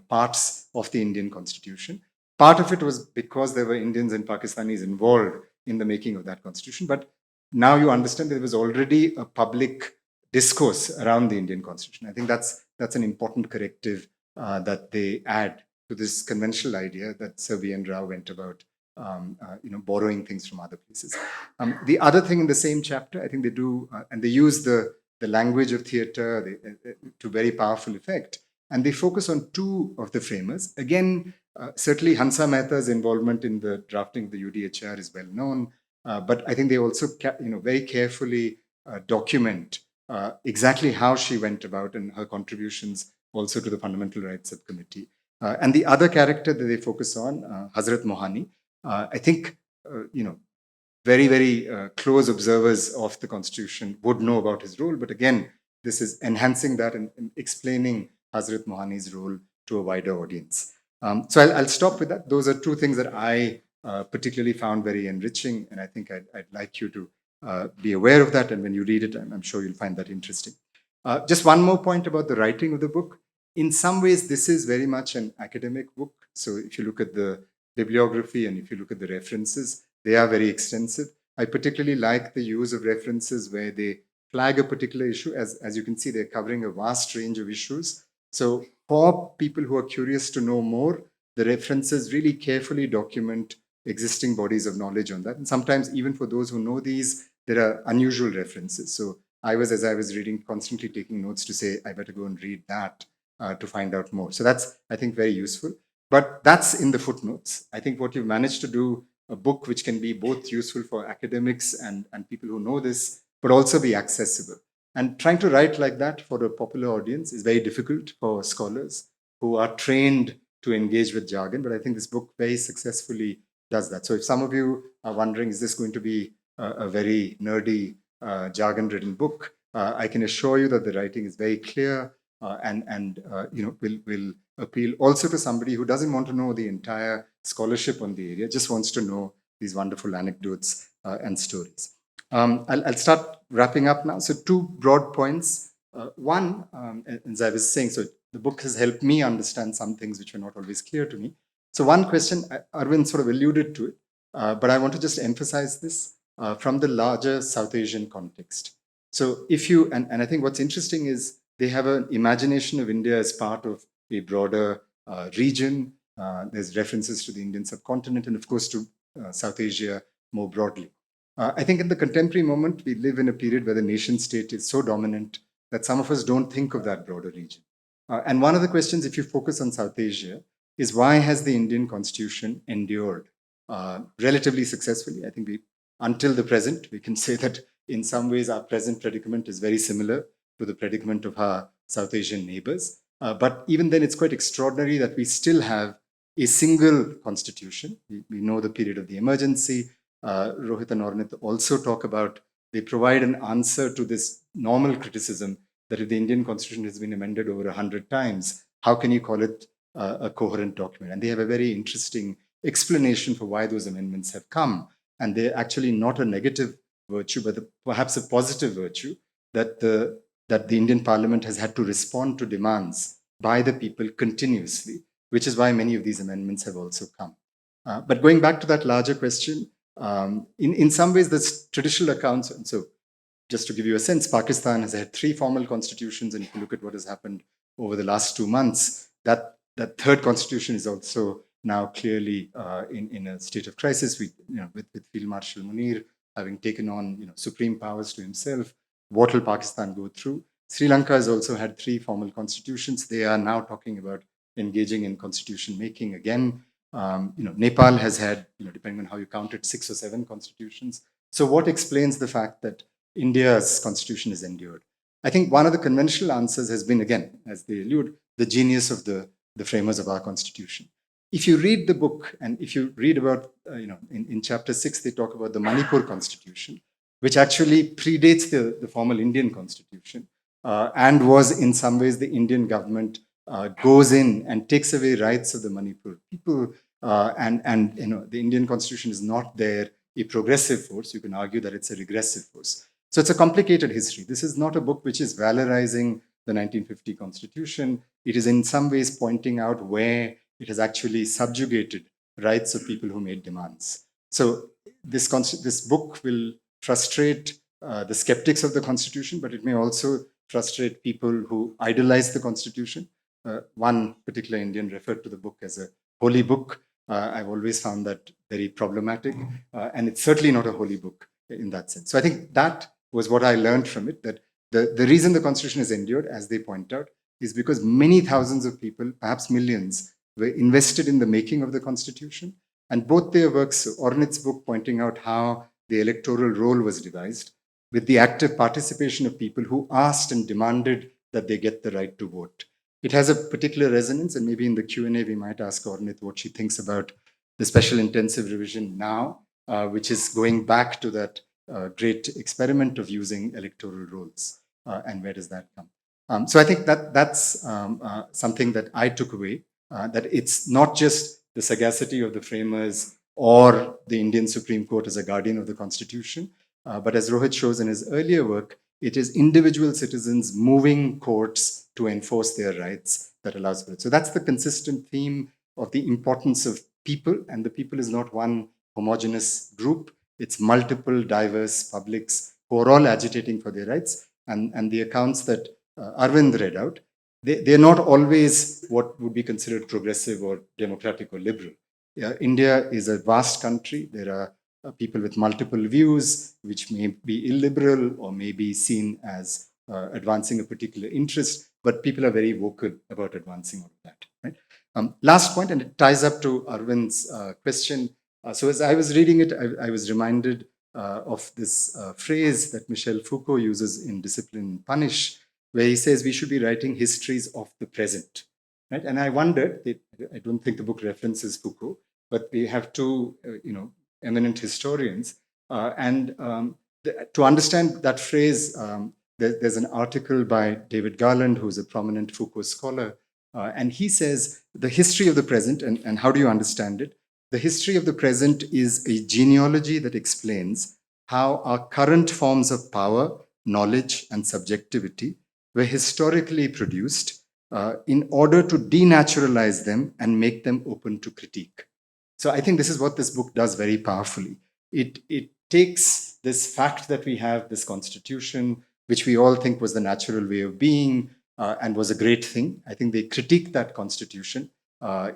parts of the Indian Constitution? Part of it was because there were Indians and Pakistanis involved in the making of that constitution. But now you understand there was already a public discourse around the Indian Constitution. I think that's an important corrective that they add to this conventional idea that Sir V.N. Rao went about borrowing things from other places. The other thing in the same chapter, I think they do, and they use the language of theatre to very powerful effect. And they focus on two of the framers. Again, certainly Hansa Mehta's involvement in the drafting of the UDHR is well known, but I think they also very carefully document exactly how she went about and her contributions also to the Fundamental Rights Subcommittee. And the other character that they focus on, Hazrat Mohani, I think, very, very close observers of the Constitution would know about his role. But again, this is enhancing that and explaining Hazrat Mohani's role to a wider audience. So I'll stop with that. Those are two things that I particularly found very enriching. And I think I'd like you to be aware of that. And when you read it, I'm sure you'll find that interesting. Just one more point about the writing of the book. In some ways, this is very much an academic book. So if you look at the bibliography and if you look at the references, they are very extensive. I particularly like the use of references where they flag a particular issue. As you can see, they're covering a vast range of issues. So for people who are curious to know more, the references really carefully document existing bodies of knowledge on that. And sometimes even for those who know these, there are unusual references. So as I was reading, constantly taking notes to say, I better go and read that to find out more. So that's, I think, very useful. But that's in the footnotes. I think what you've managed to do, a book which can be both useful for academics and people who know this, but also be accessible. And trying to write like that for a popular audience is very difficult for scholars who are trained to engage with jargon. But I think this book very successfully does that. So if some of you are wondering, is this going to be a very nerdy, jargon-ridden book? I can assure you that the writing is very clear and will appeal also to somebody who doesn't want to know the entire scholarship on the area, just wants to know these wonderful anecdotes and stories. I'll start wrapping up now. So two broad points. One, as I was saying, so the book has helped me understand some things which were not always clear to me. So one question, Arvind sort of alluded to it, but I want to just emphasize this from the larger South Asian context. So if you, and I think what's interesting is they have an imagination of India as part of a broader region. There's references to the Indian subcontinent and, of course, to South Asia more broadly. I think in the contemporary moment, we live in a period where the nation state is so dominant that some of us don't think of that broader region. And one of the questions, if you focus on South Asia, is why has the Indian constitution endured relatively successfully? I think until the present, we can say that in some ways our present predicament is very similar to the predicament of our South Asian neighbors. But even then, it's quite extraordinary that we still have a single constitution. We know the period of the emergency. Rohit and Ornit also talk about, they provide an answer to this normal criticism that if the Indian constitution has been amended over 100 times, how can you call it a coherent document? And they have a very interesting explanation for why those amendments have come. And they're actually not a negative virtue, but perhaps a positive virtue that the Indian Parliament has had to respond to demands by the people continuously, which is why many of these amendments have also come. But going back to that larger question, in some ways, the traditional accounts, and so just to give you a sense, Pakistan has had 3 formal constitutions, and if you look at what has happened over the last 2 months, that third constitution is also now clearly in a state of crisis. With Field Marshal Munir having taken on supreme powers to himself. What will Pakistan go through? Sri Lanka has also had 3 formal constitutions. They are now talking about engaging in constitution making again. Nepal has had, depending on how you count it, 6 or 7 constitutions. So what explains the fact that India's constitution is endured? I think one of the conventional answers has been, again, as they allude, the genius of the framers of our constitution. If you read the book, and if you read about, in chapter 6, they talk about the Manipur constitution, which actually predates the formal Indian constitution and was in some ways the Indian government goes in and takes away rights of the Manipur people. And the Indian constitution is not there a progressive force. You can argue that it's a regressive force. So it's a complicated history. This is not a book which is valorizing the 1950 constitution. It is in some ways pointing out where it has actually subjugated rights of people who made demands. So this book will frustrate the skeptics of the constitution, but it may also frustrate people who idolize the constitution. one particular Indian referred to the book as a holy book. I've always found that very problematic, and it's certainly not a holy book in that sense. So I think that was what I learned from it, that the reason the Constitution has endured, as they point out, is because many thousands of people, perhaps millions, were invested in the making of the Constitution. And both their works, Ornit's book pointing out how the electoral roll was devised, with the active participation of people who asked and demanded that they get the right to vote. It has a particular resonance, and maybe in the Q&A we might ask Ornit what she thinks about the special intensive revision now, which is going back to that great experiment of using electoral rolls, and where does that come? So I think that's something that I took away, that it's not just the sagacity of the framers or the Indian Supreme Court as a guardian of the Constitution, but as Rohit shows in his earlier work, it is individual citizens moving courts to enforce their rights that allows for it. So that's the consistent theme of the importance of people, and the people is not one homogeneous group. It's multiple diverse publics who are all agitating for their rights. And the accounts that Arvind read out, they're not always what would be considered progressive or democratic or liberal. India is a vast country. There are people with multiple views, which may be illiberal or may be seen as advancing a particular interest, but people are very vocal about advancing all of that. Right? Last point, and it ties up to Arvind's question. So as I was reading it, I was reminded of this phrase that Michel Foucault uses in Discipline and Punish, where he says we should be writing histories of the present. Right? And I wondered, I don't think the book references Foucault, but we have two, eminent historians. To understand that phrase, there's an article by David Garland, who's a prominent Foucault scholar, and he says the history of the present, and how do you understand it? The history of the present is a genealogy that explains how our current forms of power, knowledge, and subjectivity were historically produced in order to denaturalize them and make them open to critique. So I think this is what this book does very powerfully. It takes this fact that we have this Constitution, which we all think was the natural way of being and was a great thing. I think they critique that Constitution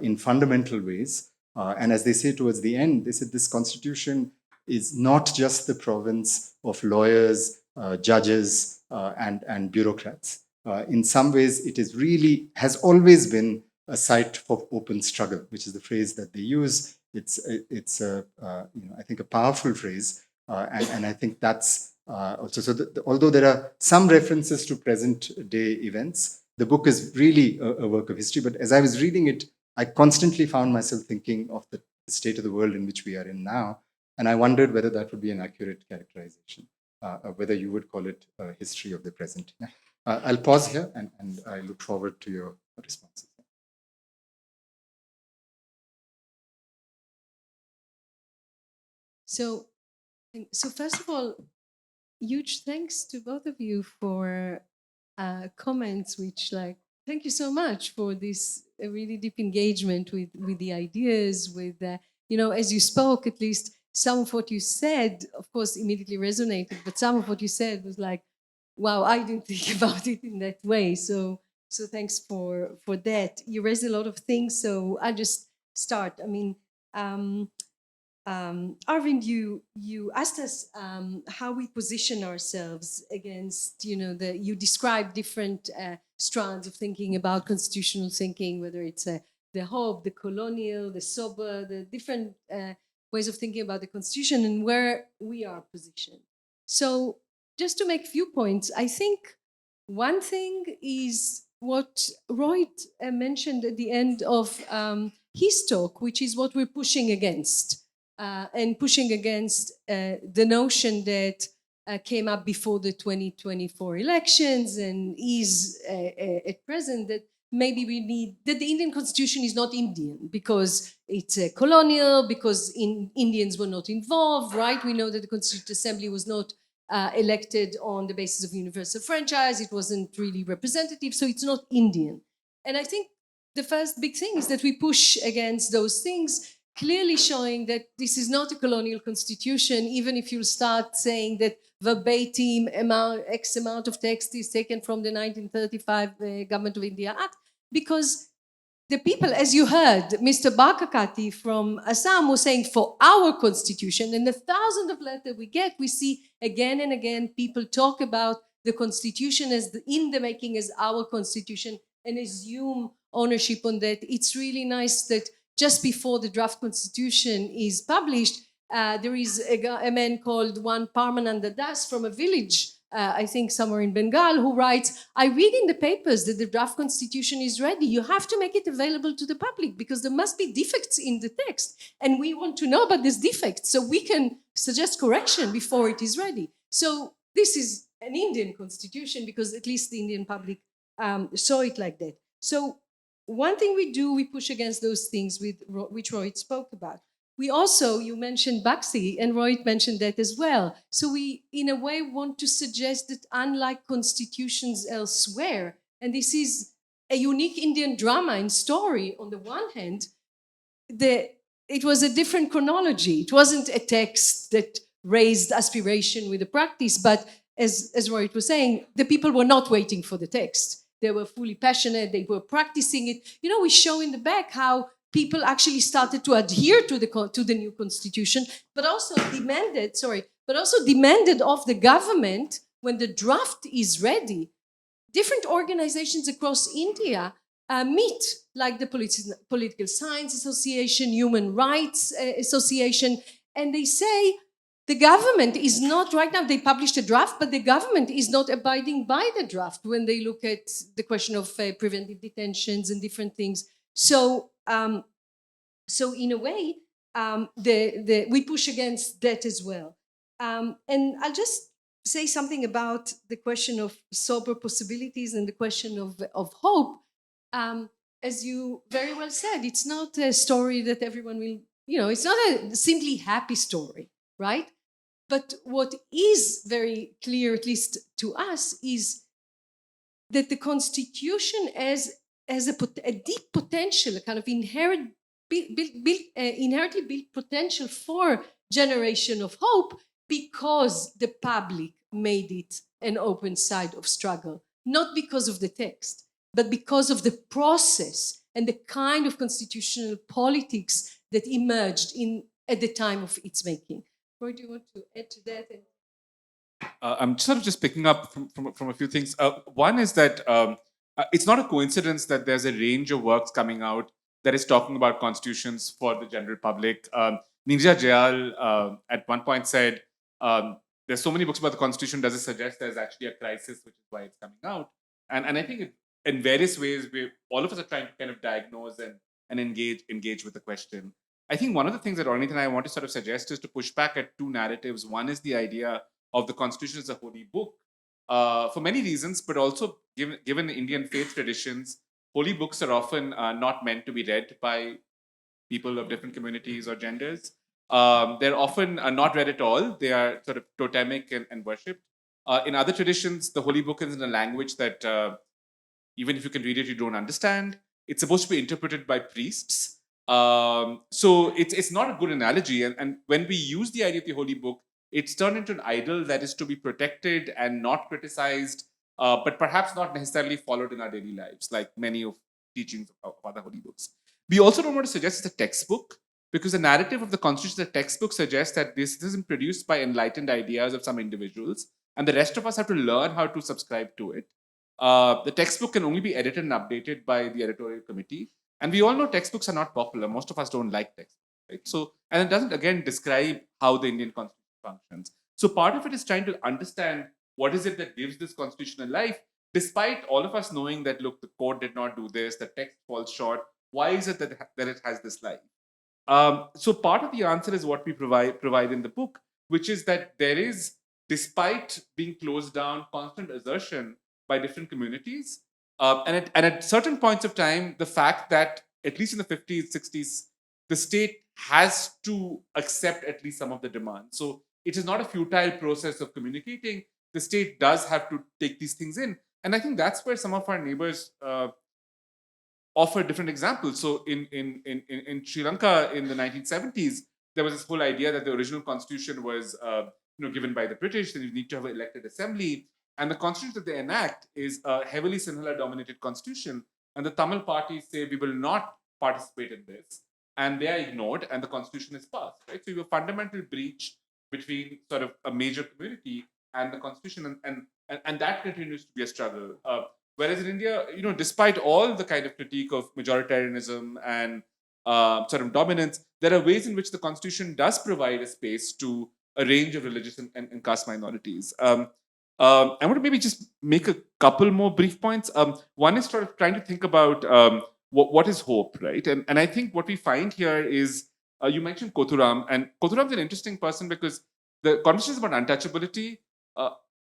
in fundamental ways. And as they say towards the end, they said this Constitution is not just the province of lawyers, judges, and bureaucrats. In some ways, it is really has always been a site for open struggle, which is the phrase that they use. It's I think a powerful phrase, and I think that's also so. Although there are some references to present day events, the book is really a work of history. But as I was reading it, I constantly found myself thinking of the state of the world in which we are in now, and I wondered whether that would be an accurate characterization, whether you would call it a history of the present. Yeah. I'll pause here, and I look forward to your responses. So first of all, huge thanks to both of you for comments, which thank you so much for this really deep engagement with the ideas, with, as you spoke, at least some of what you said, of course, immediately resonated, but some of what you said was like, wow, I didn't think about it in that way. So thanks for that. You raised a lot of things, so I'll just start. I mean, Arvind, you asked us how we position ourselves against, you described different strands of thinking about constitutional thinking, whether it's the hope, the colonial, the sober, the different ways of thinking about the Constitution and where we are positioned. So just to make a few points, I think one thing is what Rohit mentioned at the end of his talk, which is what we're pushing against. And pushing against the notion that came up before the 2024 elections and is at present that maybe we need, that the Indian Constitution is not Indian because it's colonial, because Indians were not involved, right? We know that the Constituent Assembly was not elected on the basis of universal franchise. It wasn't really representative, so it's not Indian. And I think the first big thing is that we push against those things, clearly showing that this is not a colonial constitution, even if you start saying that verbatim X amount of text is taken from the 1935 Government of India Act. because the people, as you heard, Mr. Bakakati from Assam was saying, for our constitution, and the thousands of letters we get, we see again and again people talk about the constitution as in the making as our constitution and assume ownership on that. It's really nice that just before the draft constitution is published, there is a man called one Parmananda Das from a village, I think somewhere in Bengal, who writes, I read in the papers that the draft constitution is ready. You have to make it available to the public because there must be defects in the text. And we want to know about these defects so we can suggest correction before it is ready. So this is an Indian constitution because at least the Indian public saw it like that. So one thing we do, we push against those things which Rohit spoke about. We also, you mentioned Baxi, and Rohit mentioned that as well. So we, in a way, want to suggest that unlike constitutions elsewhere, and this is a unique Indian drama and story, on the one hand, it was a different chronology. It wasn't a text that raised aspiration with the practice, but as Rohit was saying, the people were not waiting for the text. They were fully passionate, they were practicing it. You know, we show in the back how people actually started to adhere to the new constitution, but also demanded of the government when the draft is ready. Different organizations across India meet, like the Political Science Association, Human Rights Association, and they say the government is not, right now they published a draft, but the government is not abiding by the draft when they look at the question of preventive detentions and different things. So in a way, we push against that as well. And I'll just say something about the question of sober possibilities and the question of hope. As you very well said, it's not a story that everyone will, it's not a simply happy story, right? But what is very clear, at least to us, is that the Constitution as a deep potential, a kind of inherently built potential for generation of hope, because the public made it an open side of struggle, not because of the text, but because of the process and the kind of constitutional politics that emerged at the time of its making. Roy, do you want to add to that? I'm sort of just picking up from a few things. One is that it's not a coincidence that there's a range of works coming out that is talking about constitutions for the general public. Nirja Jayal at one point said, there's so many books about the constitution, does it suggest there's actually a crisis, which is why it's coming out? And I think in various ways, all of us are trying to kind of diagnose and engage with the question. I think one of the things that Ornit and I want to sort of suggest is to push back at two narratives. One is the idea of the Constitution as a holy book, for many reasons, but also given the Indian faith traditions, holy books are often not meant to be read by people of different communities or genders. They're often not read at all. They are sort of totemic and worshipped. In other traditions, the holy book is in a language that even if you can read it, you don't understand. It's supposed to be interpreted by priests. So it's not a good analogy. And when we use the idea of the holy book, it's turned into an idol that is to be protected and not criticized, but perhaps not necessarily followed in our daily lives, like many of teachings of other holy books. We also don't want to suggest it's a textbook, because the narrative of the Constitution as a textbook suggests that this isn't produced by enlightened ideas of some individuals, and the rest of us have to learn how to subscribe to it. The textbook can only be edited and updated by the editorial committee. And we all know textbooks are not popular. Most of us don't like textbooks, right? So, and it doesn't, again, describe how the Indian Constitution functions. So part of it is trying to understand what is it that gives this Constitution a life, despite all of us knowing that, look, the court did not do this, the text falls short. Why is it that it has this life? So part of the answer is what we provide in the book, which is that there is, despite being closed down, constant assertion by different communities. And at certain points of time, the fact that, at least in the 50s, 60s, the state has to accept at least some of the demands. So it is not a futile process of communicating. The state does have to take these things in. And I think that's where some of our neighbors offer different examples. So in Sri Lanka in the 1970s, there was this whole idea that the original constitution was given by the British, that you need to have an elected assembly. And the constitution that they enact is a heavily Sinhala-dominated constitution and the Tamil parties say we will not participate in this, and they are ignored, and the constitution is passed, right? So you have a fundamental breach between sort of a major community and the constitution, and that continues to be a struggle. Whereas in India, despite all the kind of critique of majoritarianism and sort of dominance, there are ways in which the constitution does provide a space to a range of religious and caste minorities. I want to maybe just make a couple more brief points. One is sort of trying to think about what is hope, right? And I think what we find here is, you mentioned Kothuram, and Kothuram's an interesting person because the conversation is about untouchability,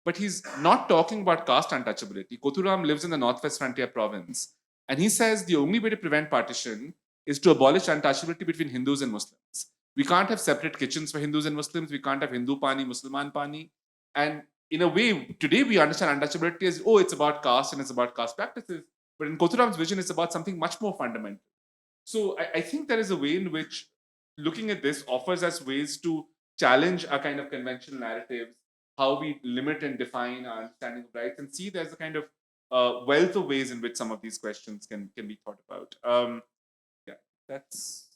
but he's not talking about caste untouchability. Kothuram lives in the Northwest Frontier province, and he says the only way to prevent partition is to abolish untouchability between Hindus and Muslims. We can't have separate kitchens for Hindus and Muslims. We can't have Hindu pani, Musliman pani. And in a way, today we understand untouchability as, oh, it's about caste and it's about caste practices. But in Kothuram's vision, it's about something much more fundamental. So I think there is a way in which looking at this offers us ways to challenge our kind of conventional narratives, how we limit and define our understanding of rights, and see there's a kind of wealth of ways in which some of these questions can be thought about. Yeah, that's.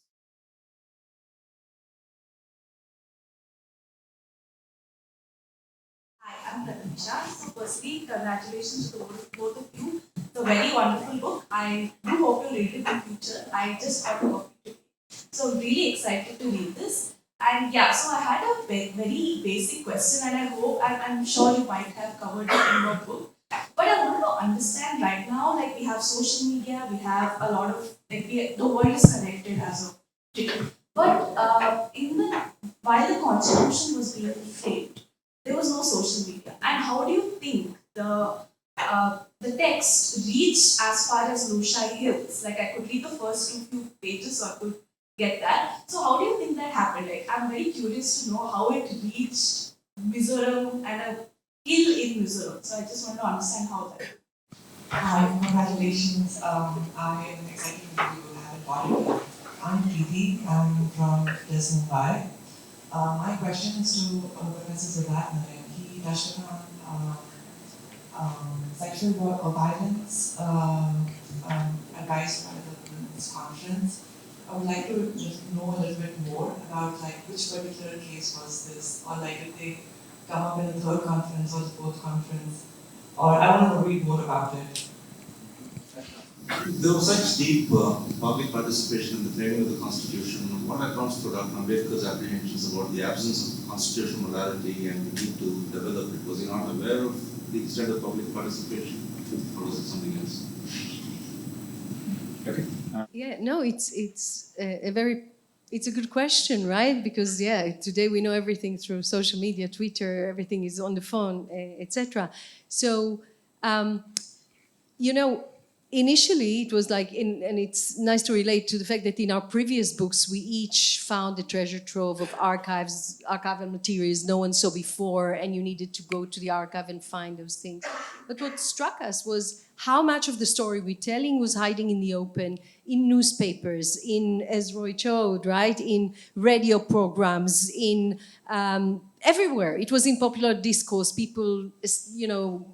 Hi, I'm Pratisha. So firstly, congratulations to both of you. It's a very wonderful book. I do hope you'll read it in future. I just got a copy today. So really excited to read this. And yeah, so I had a very basic question, and I hope, I'm sure you might have covered it in your book. But I want to understand right now, like we have social media, we have a lot of, the world is connected as of today. But while the constitution was being framed, there was no social media. And how do you think the text reached as far as Lushai Hills? Like I could read the first few pages, so I could get that. So how do you think that happened? Like I'm very curious to know how it reached Mizoram and a hill in Mizoram. So I just want to understand how that. Hi, congratulations. I am excited to be able to have a body. I'm Preeti. I'm from Mumbai. My question is to Professor Zidathan. He touched upon sexual violence advised by the Women's Conference. I would like to just know a little bit more about like which particular case was this, or like did they come up in the third conference or the fourth conference, or I want to read more about it. There was such deep public participation in the framing of the Constitution. What I found stood out from Ambedkar's apprehensions about the absence of constitutional morality and the need to develop it. Was he not aware of the extent of public participation, or was it something else? Okay. Yeah, no, it's a good question, right? Because yeah, today we know everything through social media, Twitter, everything is on the phone, etc. So, initially it was like, and it's nice to relate to the fact that in our previous books, we each found a treasure trove of archival materials no one saw before, and you needed to go to the archive and find those things. But what struck us was how much of the story we're telling was hiding in the open, in newspapers, in, as Roy showed, right, in radio programs, in everywhere. It was in popular discourse. People,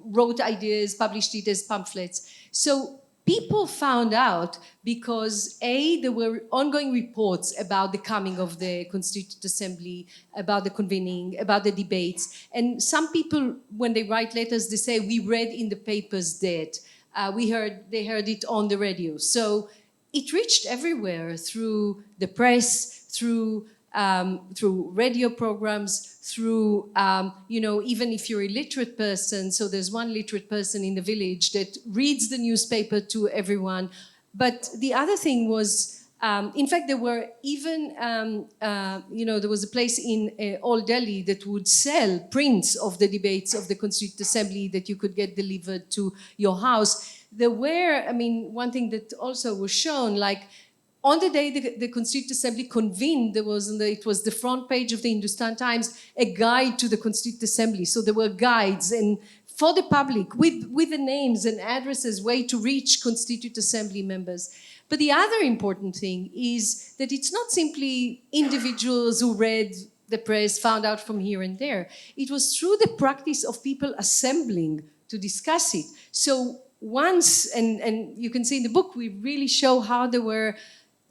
wrote ideas, published it as pamphlets. So people found out because there were ongoing reports about the coming of the Constituent Assembly, about the convening, about the debates. And some people, when they write letters, they say, we read in the papers that. They heard it on the radio. So it reached everywhere through the press, through radio programs, through, even if you're a literate person, so there's one literate person in the village that reads the newspaper to everyone. But the other thing was, in fact, there were even, there was a place in Old Delhi that would sell prints of the debates of the Constituent Assembly that you could get delivered to your house. There were, one thing that also was shown, like, on the day the Constituent Assembly convened, it was the front page of the Hindustan Times, a guide to the Constituent Assembly. So there were guides and for the public with the names and addresses, way to reach Constituent Assembly members. But the other important thing is that it's not simply individuals who read the press, found out from here and there. It was through the practice of people assembling to discuss it. So once, and you can see in the book, we really show how there were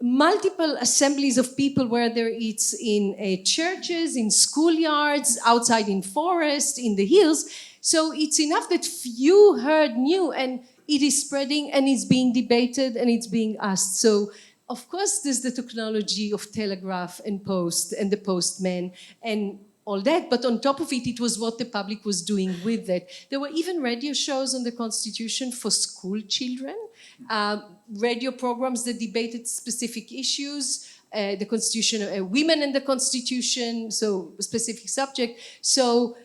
multiple assemblies of people, whether it's in churches, in schoolyards, outside in forests, in the hills. So it's enough that few heard new, and it is spreading, and it's being debated, and it's being asked. So of course there's the technology of telegraph and post and the postman and all that, but on top of it, it was what the public was doing with that. There were even radio shows on the Constitution for school children, radio programs that debated specific issues, the Constitution, women and the Constitution, so a specific subject. So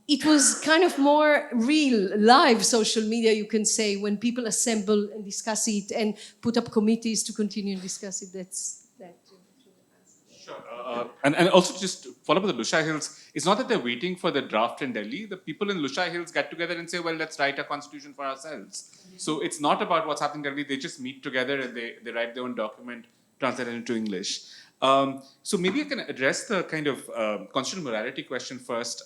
it was kind of more real, live social media, you can say, when people assemble and discuss it and put up committees to continue and discuss it. That's that. Sure. And also just to follow up with the Lushai Hills, it's not that they're waiting for the draft in Delhi. The people in Lushai Hills get together and say, well, let's write a constitution for ourselves. So it's not about what's happening in Delhi. They just meet together and they write their own document, translate it into English. So maybe I can address the kind of constitutional morality question first.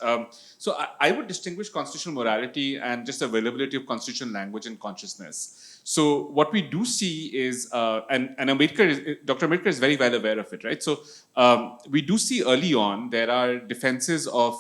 So I would distinguish constitutional morality and just availability of constitutional language and consciousness. So what we do see is, and Dr. Ambedkar is very well aware of it, right? So we do see early on, there are defenses of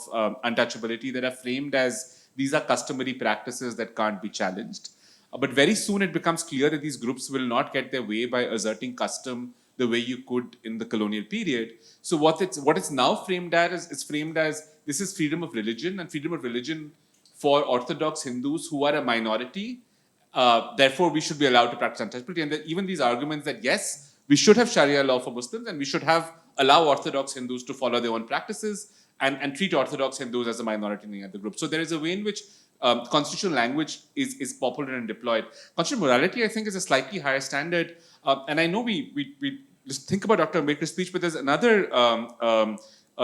untouchability that are framed as these are customary practices that can't be challenged. But very soon it becomes clear that these groups will not get their way by asserting custom the way you could in the colonial period. So what it's now framed as is framed as this is freedom of religion, and freedom of religion for Orthodox Hindus who are a minority. Therefore, we should be allowed to practice untouchability. And even these arguments that yes, we should have Sharia law for Muslims, and we should allow Orthodox Hindus to follow their own practices and treat Orthodox Hindus as a minority in the other group. So there is a way in which constitutional language is popular and deployed. Constitutional morality, I think, is a slightly higher standard. And I know we just think about Dr. Ambedkar's speech, but there's another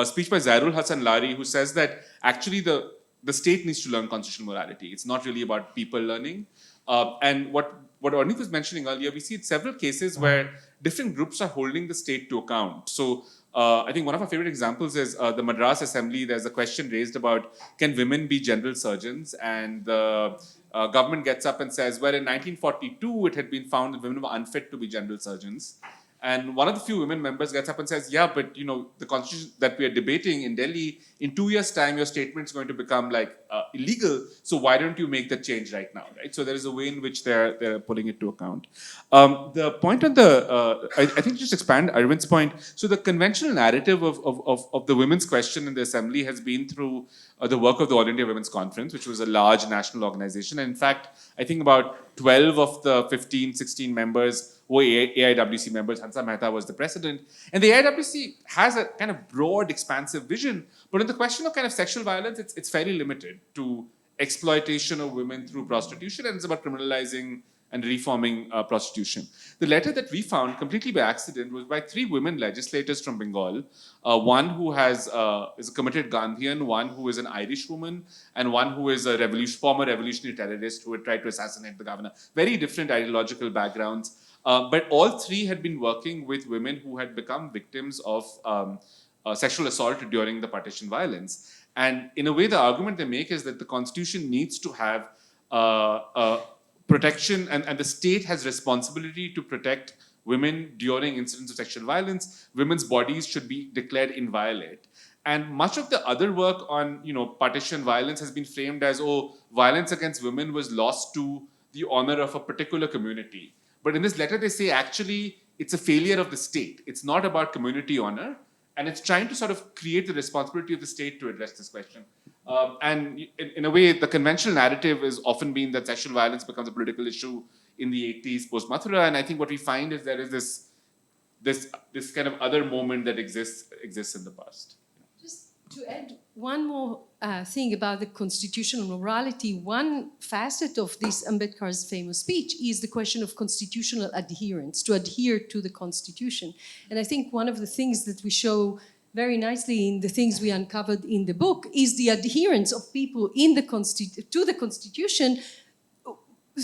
speech by Zairul Hassan Lari who says that actually the state needs to learn constitutional morality. It's not really about people learning. And what Ornit was mentioning earlier, we see several cases where different groups are holding the state to account. So I think one of our favorite examples is the Madras Assembly. There's a question raised about, can women be general surgeons? And the government gets up and says, well, in 1942, it had been found that women were unfit to be general surgeons. And one of the few women members gets up and says, yeah, but the constitution that we are debating in Delhi, in 2 years' time, your statement's going to become illegal. So why don't you make that change right now, right? So there is a way in which they're pulling it to account. The point on I think just expand Arvind's point. So the conventional narrative of the women's question in the assembly has been through the work of the All India Women's Conference, which was a large national organization. And in fact, I think about 12 of the 15, 16 members were AIWC members. Hansa Mehta was the president. And the AIWC has a kind of broad, expansive vision. But in the question of kind of sexual violence, it's fairly limited to exploitation of women through prostitution, and it's about criminalizing and reforming prostitution. The letter that we found completely by accident was by 3 women legislators from Bengal, one who is a committed Gandhian, one who is an Irish woman, and one who is a former revolutionary terrorist who had tried to assassinate the governor. Very different ideological backgrounds. But all 3 had been working with women who had become victims of sexual assault during the partition violence. And in a way, the argument they make is that the constitution needs to have protection, and the state has responsibility to protect women during incidents of sexual violence. Women's bodies should be declared inviolate. And much of the other work on partition violence has been framed as, violence against women was lost to the honor of a particular community. But in this letter, they say actually it's a failure of the state. It's not about community honor, and it's trying to sort of create the responsibility of the state to address this question. And in a way, the conventional narrative has often been that sexual violence becomes a political issue in the 80s post-Mathura. And I think what we find is there is this kind of other moment that exists in the past. Just to add one more thing about the constitutional morality, one facet of this Ambedkar's famous speech is the question of constitutional adherence, to adhere to the constitution. And I think one of the things that we show very nicely in the things we uncovered in the book is the adherence of people to the constitution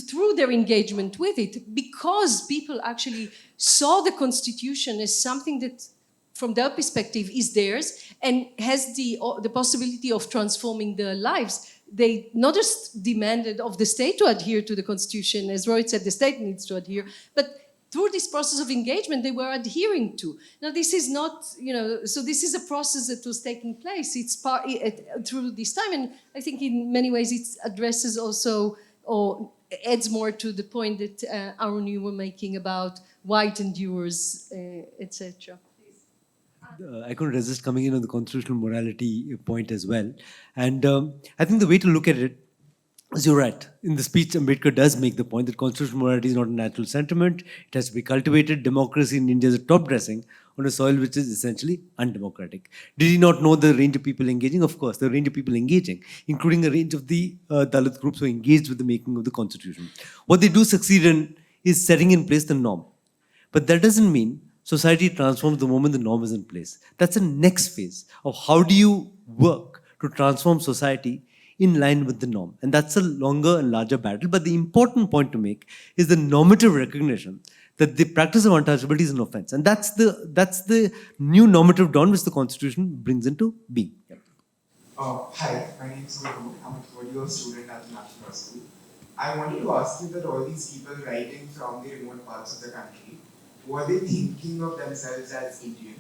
through their engagement with it, because people actually saw the constitution as something that from their perspective is theirs and has the possibility of transforming their lives. they not just demanded of the state to adhere to the constitution, as Rohit said, the state needs to adhere, but through this process of engagement, they were adhering to. Now, this is not, so this is a process that was taking place. It's through this time, and I think in many ways it addresses also, or adds more to the point that Aaron, you were making about white endures, etc. I couldn't resist coming in on the constitutional morality point as well. And I think the way to look at it is, you're right. In the speech, Ambedkar does make the point that constitutional morality is not a natural sentiment. It has to be cultivated. Democracy in India is a top dressing on a soil which is essentially undemocratic. Did he not know the range of people engaging? Of course, the range of people engaging, including a range of the Dalit groups who engaged with the making of the constitution. What they do succeed in is setting in place the norm. But that doesn't mean society transforms the moment the norm is in place. That's the next phase of how do you work to transform society in line with the norm. And that's a longer and larger battle. But the important point to make is the normative recognition that the practice of untouchability is an offense. And that's the new normative dawn which the Constitution brings into being. Hi, my name is Guru. I'm a third-year student at the National Law School. I wanted to ask you that all these people writing from the remote parts of the country, were they thinking of themselves as Indian?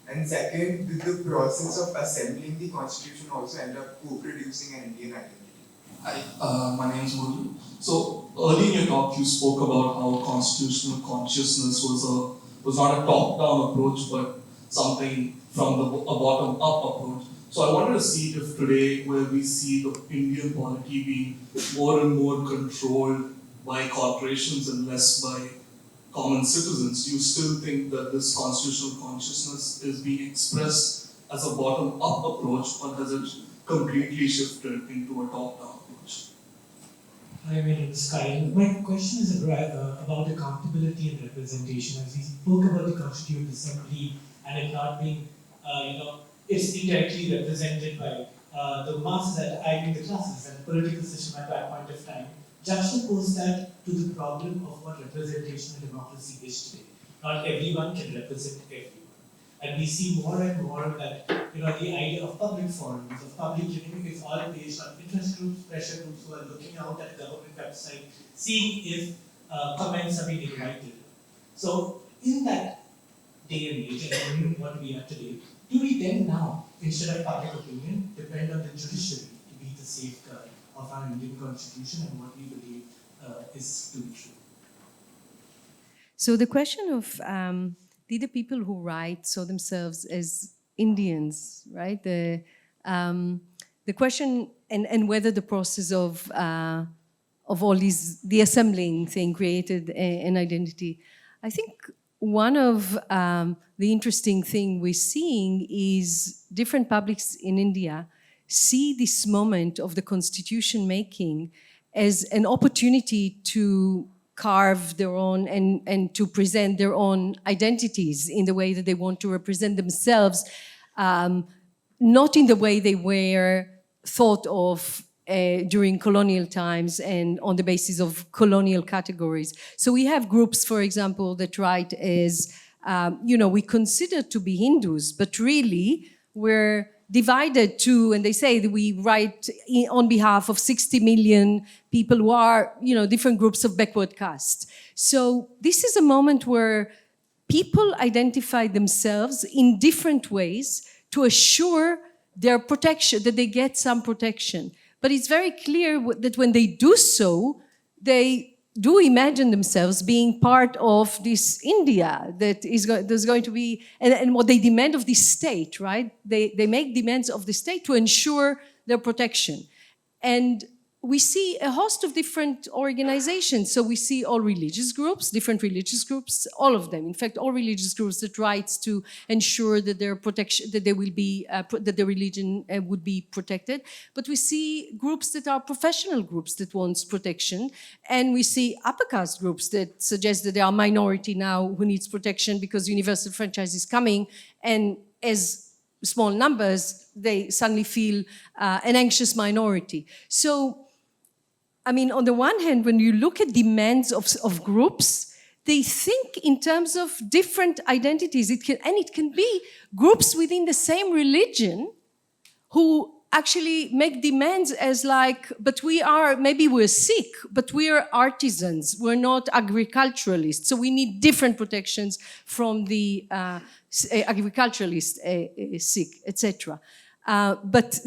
And second, did the process of assembling the constitution also end up co-producing an Indian identity? Hi, my name is Murli. So early in your talk, you spoke about how constitutional consciousness was not a top-down approach, but something from a bottom-up approach. So I wanted to see if today, where we see the Indian polity being more and more controlled by corporations and less by common citizens, do you still think that this constitutional consciousness is being expressed as a bottom-up approach, or has it completely shifted into a top-down approach? Hi, my name is Kyle. My question is about accountability and representation. As we spoke about the Constituent Assembly and it not being, it's indirectly represented by the masses at the classes and the political system at that point of time. Juxtapose that to the problem of what representation and democracy is today. Not everyone can represent everyone. And we see more and more that the idea of public forums, of public hearing is all based on interest groups, pressure groups who are looking out at the government website, seeing if comments are being invited. So in that day and age, and what we are today, do we then now, instead of public opinion, depend on the judiciary to be the safeguard of our Indian constitution and what we believe is to be true? So the question of did the people who write saw themselves as Indians, right? The question and whether the process of all these, the assembling thing created an identity. I think one of the interesting thing we're seeing is different publics in India see this moment of the constitution making as an opportunity to carve their own and to present their own identities in the way that they want to represent themselves, not in the way they were thought of during colonial times and on the basis of colonial categories. So we have groups, for example, that write as, we consider to be Hindus, but really we're divided to, and they say that we write on behalf of 60 million people who are, different groups of backward caste. So this is a moment where people identify themselves in different ways to assure their protection, that they get some protection. But it's very clear that when they do so, they do imagine themselves being part of this India that there's going to be, and what they demand of the state, right? They make demands of the state to ensure their protection. And we see a host of different organizations. So we see all religious groups, different religious groups, all of them. In fact, all religious groups that rights to ensure that their protection, that they will be, that their religion would be protected. But we see groups that are professional groups that wants protection, and we see upper caste groups that suggest that they are a minority now who needs protection because universal franchise is coming, and as small numbers, they suddenly feel an anxious minority. So, on the one hand, when you look at demands of groups, they think in terms of different identities. It can be groups within the same religion who actually make demands as like, but maybe we're sick, but we're artisans, we're not agriculturalists, so we need different protections from the agriculturalist sick, etc. But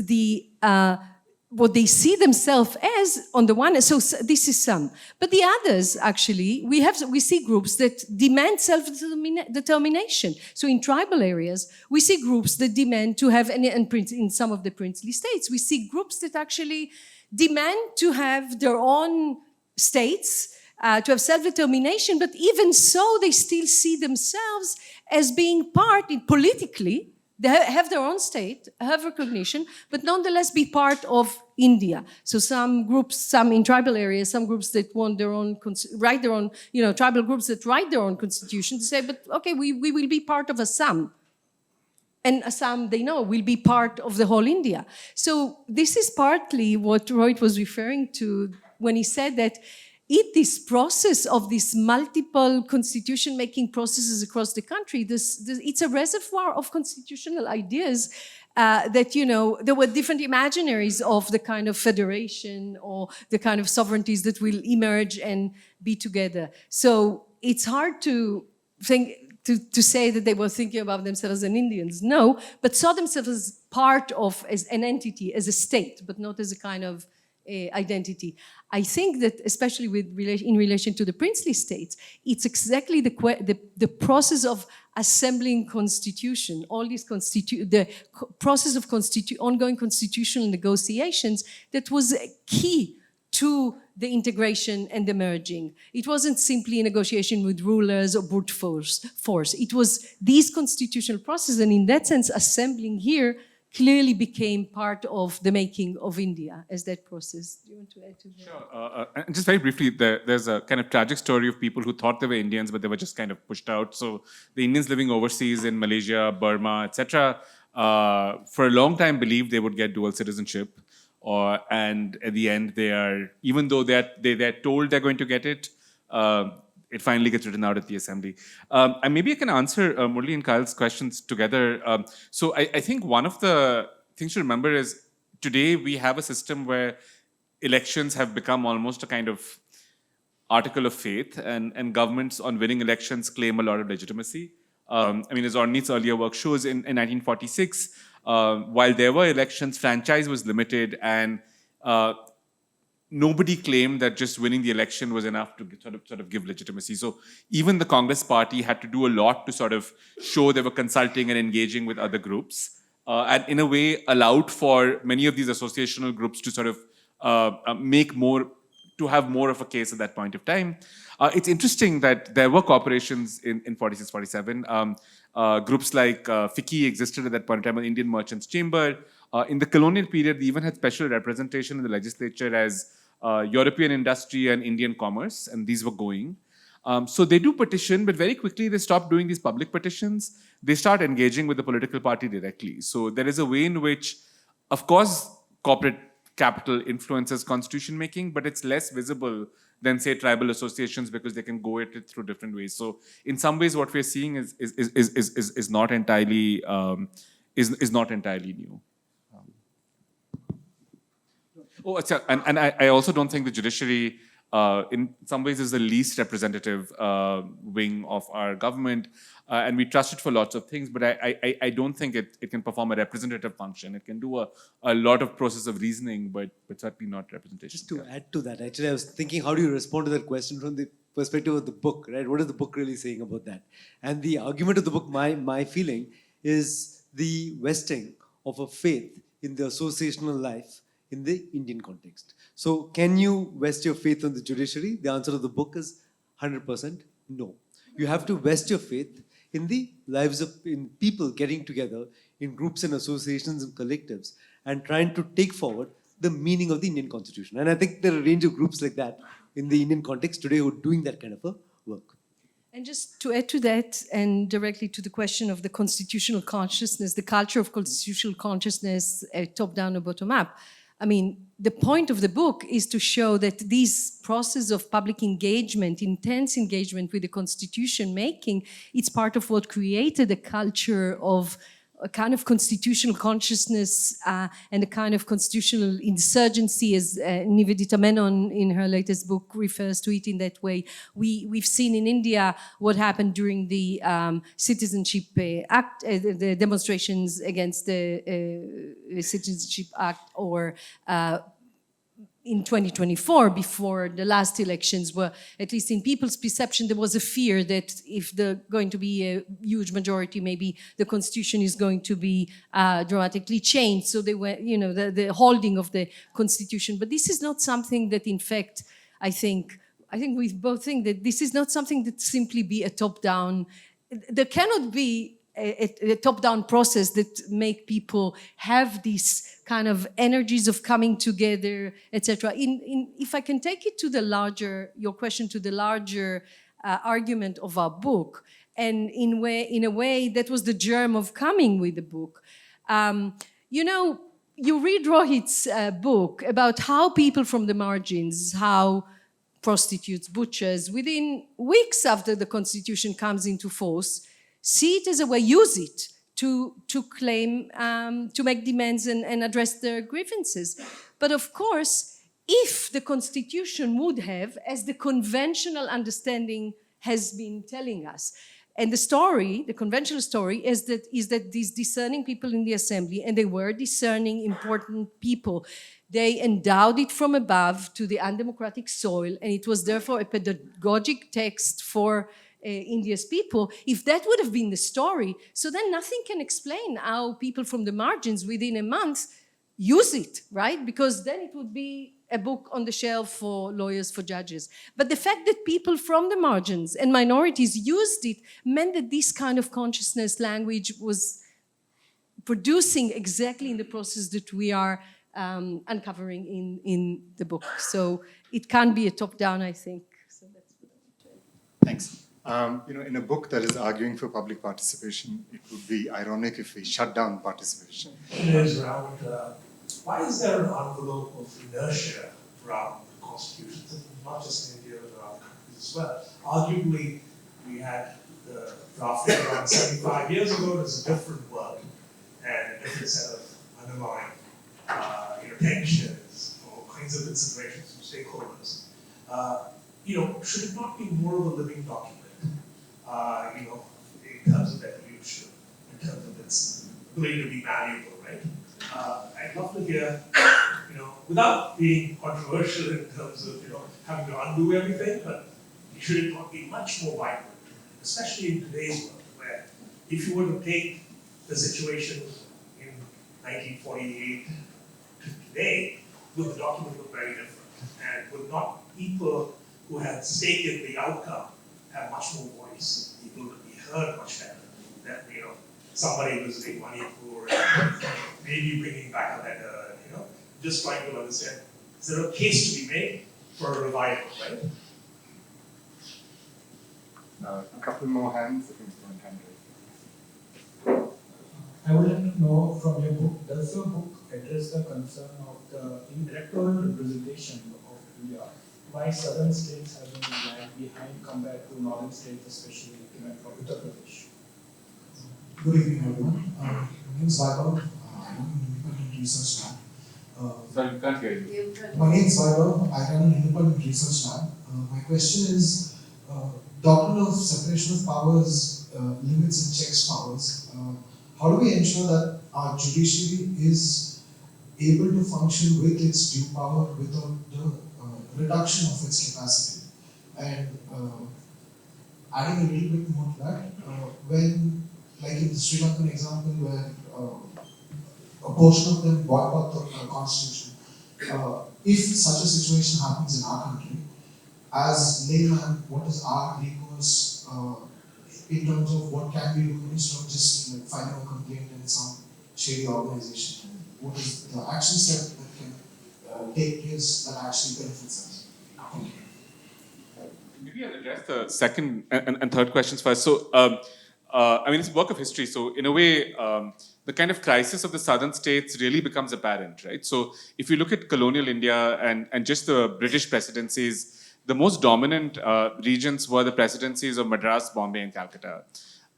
what they see themselves as, on the one hand, so this is some. But the others, actually, we see groups that demand self-determination. So in tribal areas, we see groups that demand to have, and in some of the princely states, we see groups that actually demand to have their own states, to have self-determination, but even so, they still see themselves as being part, politically, they have their own state, have recognition, but nonetheless be part of India. So some groups, some in tribal areas, some groups that want their own, write their own, tribal groups that write their own constitution to say, but okay, we will be part of Assam. And Assam, they know, will be part of the whole India. So this is partly what Rohit was referring to when he said that this process of these multiple constitution-making processes across the country, it's a reservoir of constitutional ideas that, there were different imaginaries of the kind of federation or the kind of sovereignties that will emerge and be together. So it's hard to think, to say that they were thinking about themselves as Indians. No, but saw themselves as part of, as an entity, as a state, but not as a kind of identity. I think that, especially in relation to the princely states, it's exactly the process of assembling constitution, all these the process of ongoing constitutional negotiations that was key to the integration and the merging. It wasn't simply a negotiation with rulers or brute force. It was these constitutional processes, and in that sense, assembling here clearly became part of the making of India as that process. Do you want to add to that? Sure. And just very briefly, there's a kind of tragic story of people who thought they were Indians, but they were just kind of pushed out. So the Indians living overseas in Malaysia, Burma, etc., for a long time believed they would get dual citizenship. And at the end, even though they're told they're going to get it, it finally gets written out at the assembly. And maybe I can answer Murli and Kyle's questions together. So I think one of the things to remember is today we have a system where elections have become almost a kind of article of faith, and governments on winning elections claim a lot of legitimacy. As Ornit's earlier work shows, in 1946, while there were elections, franchise was limited, and nobody claimed that just winning the election was enough to sort of give legitimacy. So even the Congress party had to do a lot to sort of show they were consulting and engaging with other groups, and in a way allowed for many of these associational groups to sort of have more of a case at that point of time. It's interesting that there were corporations in 46, 47. Groups like FICCI existed at that point in time, the Indian Merchants Chamber. In the colonial period, they even had special representation in the legislature as European industry and Indian commerce, and these were going. So they do petition, but very quickly they stop doing these public petitions. They start engaging with the political party directly. So there is a way in which, of course, corporate capital influences constitution making, but it's less visible than, say, tribal associations because they can go at it through different ways. So in some ways, what we're seeing is not entirely new. And I also don't think the judiciary, in some ways, is the least representative wing of our government. And we trust it for lots of things, but I don't think it can perform a representative function. It can do a lot of process of reasoning, but certainly not representation. Just to add to that, actually, I was thinking, how do you respond to that question from the perspective of the book, right? What is the book really saying about that? And the argument of the book, my feeling, is the vesting of a faith in the associational life in the Indian context. So can you vest your faith on the judiciary? The answer of the book is 100% no. You have to vest your faith in the lives of people getting together in groups and associations and collectives and trying to take forward the meaning of the Indian Constitution. And I think there are a range of groups like that in the Indian context today who are doing that kind of a work. And just to add to that, and directly to the question of the constitutional consciousness, the culture of constitutional consciousness, top-down or bottom-up, the point of the book is to show that this process of public engagement, intense engagement with the constitution making, it's part of what created a culture of a kind of constitutional consciousness and a kind of constitutional insurgency, as Nivedita Menon in her latest book refers to it in that way. We've seen in India what happened during the Citizenship Act, the demonstrations against the Citizenship Act, or in 2024, before the last elections, were, at least in people's perception, there was a fear that if there's going to be a huge majority, maybe the constitution is going to be dramatically changed. So they were, you know, the holding of the constitution. But this is not something that, in fact, I think we both think that this is not something that simply be a top-down. There cannot be a top-down process that make people have these kind of energies of coming together, etc. If I can take it to the larger, your question to the larger argument of our book, and in a way that was the germ of coming with the book. You know, you read Rohit's book about how people from the margins, how prostitutes, butchers, within weeks after the constitution comes into force, see it as a way, use it to claim, to make demands and address their grievances. But of course, if the constitution would have, as the conventional understanding has been telling us, and the story, the conventional story, is that these discerning people in the assembly, and they were discerning, important people, they endowed it from above to the undemocratic soil, and it was therefore a pedagogic text for India's people. If that would have been the story, so then nothing can explain how people from the margins within a month use it, right? Because then it would be a book on the shelf for lawyers, for judges. But the fact that people from the margins and minorities used it meant that this kind of consciousness language was producing exactly in the process that we are uncovering in the book. So it can't be a top-down, I think. So that's what I would say. Thanks. You know, in a book that is arguing for public participation, it would be ironic if we shut down participation. Is around, why is there an envelope of inertia around the constitutions, not just in India, but in other countries as well? Arguably, we had the drafting around 75 years ago. It was a different world and a different set of underlying tensions or kinds of considerations from stakeholders. Should it not be more of a living document? In terms of evolution, in terms of its ability to be valuable, right? I'd love to hear, without being controversial in terms of, having to undo everything, but should it not be much more vibrant, especially in today's world, where if you were to take the situation in 1948 to today, would the document look very different? And would not people who had stake in the outcome have much more voice? People would be heard much better than, somebody visiting Manipur and maybe bringing back a letter, just trying to understand, is there a case to be made for a revival, right? A couple more hands. I think one hand raised. I would like to know from your book, does your book address the concern of the electoral representation of India? Why southern states have been lagged behind compared to northern states, especially Uttar Pradesh? Good evening, everyone. My name is Vaibhav. I run an independent research lab. Sorry, we can't hear you. My name is Vaibhav. I run an independent research lab. My question is, doctrine of separation of powers limits and checks powers. How do we ensure that our judiciary is able to function with its due power without the reduction of its capacity? And adding a little bit more to that, when, like in the Sri Lankan example, where a portion of them boycott the constitution, if such a situation happens in our country, as layman, what is our recourse in terms of what can we do instead of just filing a complaint in some shady organization? What is the action step that can take place that actually benefits us? Thank you. Maybe I'll address the second and third questions first. So, it's a work of history. So, in a way, the kind of crisis of the southern states really becomes apparent, right? So, if you look at colonial India and just the British presidencies, the most dominant regions were the presidencies of Madras, Bombay, and Calcutta.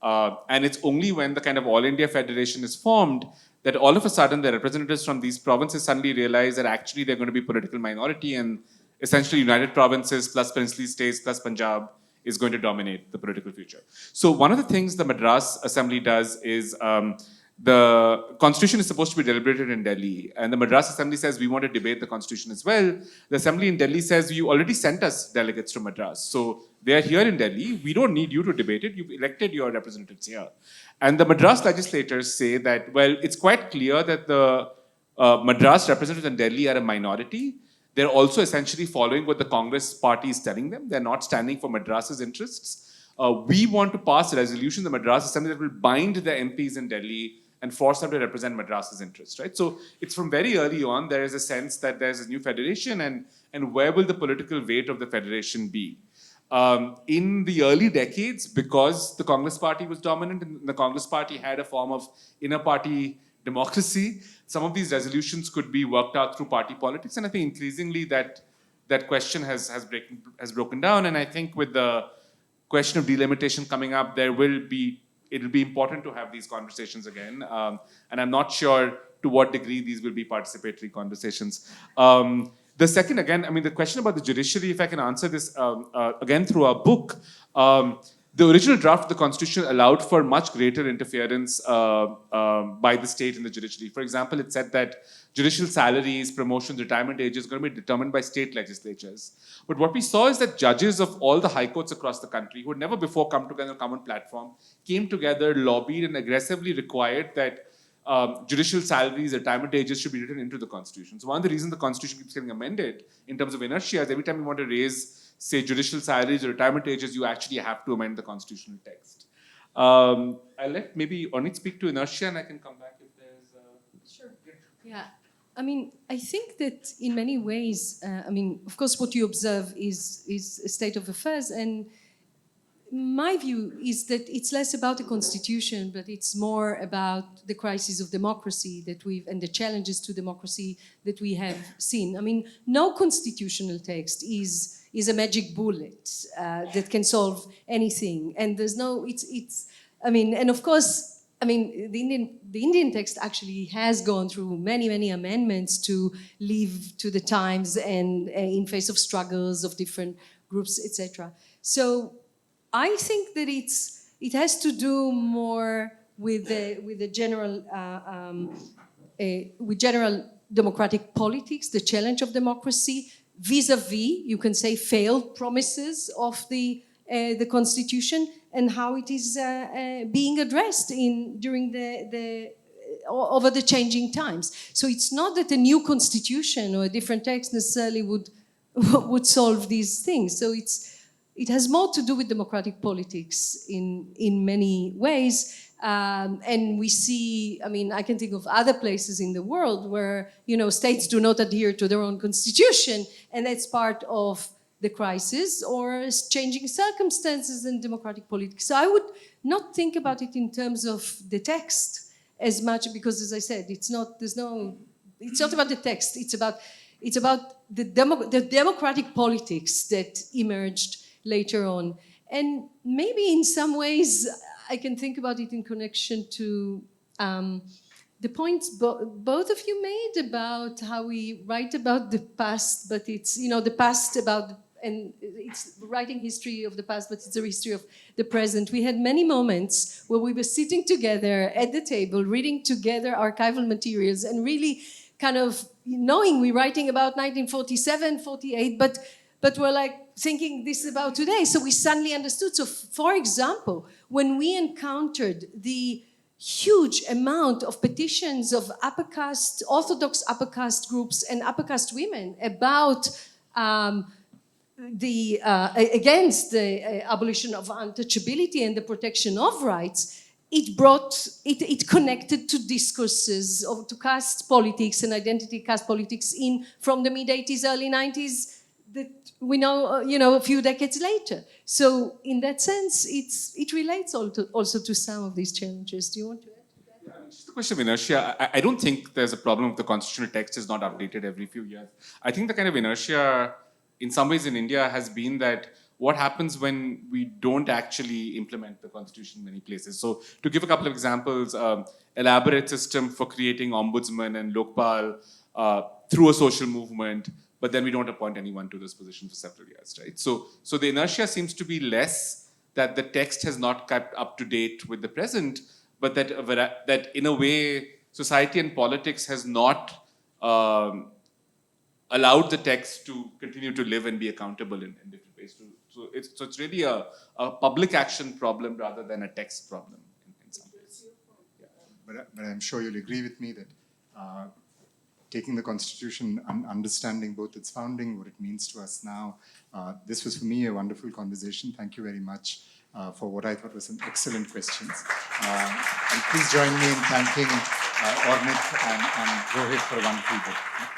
And it's only when the kind of All India Federation is formed that all of a sudden the representatives from these provinces suddenly realize that actually they're going to be political minority, and essentially United Provinces plus princely states plus Punjab is going to dominate the political future. So one of the things the Madras Assembly does is the constitution is supposed to be deliberated in Delhi, and the Madras Assembly says we want to debate the constitution as well. The assembly in Delhi says you already sent us delegates to Madras, so they are here in Delhi. We don't need you to debate it. You've elected your representatives here. And the Madras legislators say that, well, it's quite clear that the Madras representatives in Delhi are a minority. They're also essentially following what the Congress party is telling them. They're not standing for Madras's interests. We want to pass a resolution, the Madras Assembly, that will bind the MPs in Delhi and force them to represent Madras's interests, right? So it's from very early on, there is a sense that there's a new federation, and where will the political weight of the federation be? In the early decades, because the Congress party was dominant and the Congress party had a form of inner party democracy, some of these resolutions could be worked out through party politics. And I think increasingly that question has broken down. And I think with the question of delimitation coming up, it'll be important to have these conversations again. And I'm not sure to what degree these will be participatory conversations. The second, again, I mean, the question about the judiciary, if I can answer this again through our book, the original draft of the Constitution allowed for much greater interference by the state in the judiciary. For example, it said that judicial salaries, promotions, retirement ages are going to be determined by state legislatures. But what we saw is that judges of all the high courts across the country, who had never before come together on a common platform, came together, lobbied, and aggressively required that judicial salaries, retirement ages should be written into the Constitution. So one of the reasons the Constitution keeps getting amended in terms of inertia is every time you want to raise, say, judicial salaries or retirement ages, you actually have to amend the constitutional text. I'll let maybe Ornit speak to inertia, and I can come back if there's... Sure. Yeah. I mean, I think that in many ways, I mean, of course, what you observe is a state of affairs, and my view is that it's less about the constitution, but it's more about the crisis of democracy that and the challenges to democracy that we have seen. I mean, no constitutional text is a magic bullet that can solve anything, and there's no. I mean, and of course, I mean, the Indian text actually has gone through many amendments to live to the times and in face of struggles of different groups, etc. So I think that it has to do more with the general with general democratic politics, the challenge of democracy vis-a-vis, you can say, failed promises of the Constitution, and how it is being addressed during over the changing times. So it's not that a new constitution or a different text necessarily would solve these things. So it has more to do with democratic politics in many ways. And we see, I mean, I can think of other places in the world where, states do not adhere to their own constitution, and that's part of the crisis or changing circumstances in democratic politics. So I would not think about it in terms of the text as much, because, as I said, it's not about the text. It's about the democratic politics that emerged later on. And maybe in some ways, I can think about it in connection to the points both of you made about how we write about the past, but it's, the past and it's writing history of the past, but it's a history of the present. We had many moments where we were sitting together at the table, reading together archival materials, and really kind of knowing we're writing about 1947, 48, but we're like thinking this about today. So we suddenly understood. So for example, when we encountered the huge amount of petitions of upper caste, orthodox upper caste groups and upper caste women about against the abolition of untouchability and the protection of rights, it connected to discourses to caste politics and identity caste politics from the mid-80s, early 90s that we know, a few decades later. So in that sense, it relates also to some of these challenges. Do you want to add to that? Yeah, just the question of inertia. I don't think there's a problem if the constitutional text is not updated every few years. I think the kind of inertia in some ways in India has been that what happens when we don't actually implement the Constitution in many places. So to give a couple of examples, elaborate system for creating ombudsman and Lokpal through a social movement, but then we don't appoint anyone to this position for several years, right? So the inertia seems to be less that the text has not kept up to date with the present, but that in a way, society and politics has not allowed the text to continue to live and be accountable in different ways. So it's really a public action problem rather than a text problem in some ways. Yeah. But I'm sure you'll agree with me that taking the Constitution and understanding both its founding, what it means to us now, this was for me a wonderful conversation. Thank you very much for what I thought was some excellent questions. And please join me in thanking Ornit and Rohit for a wonderful book.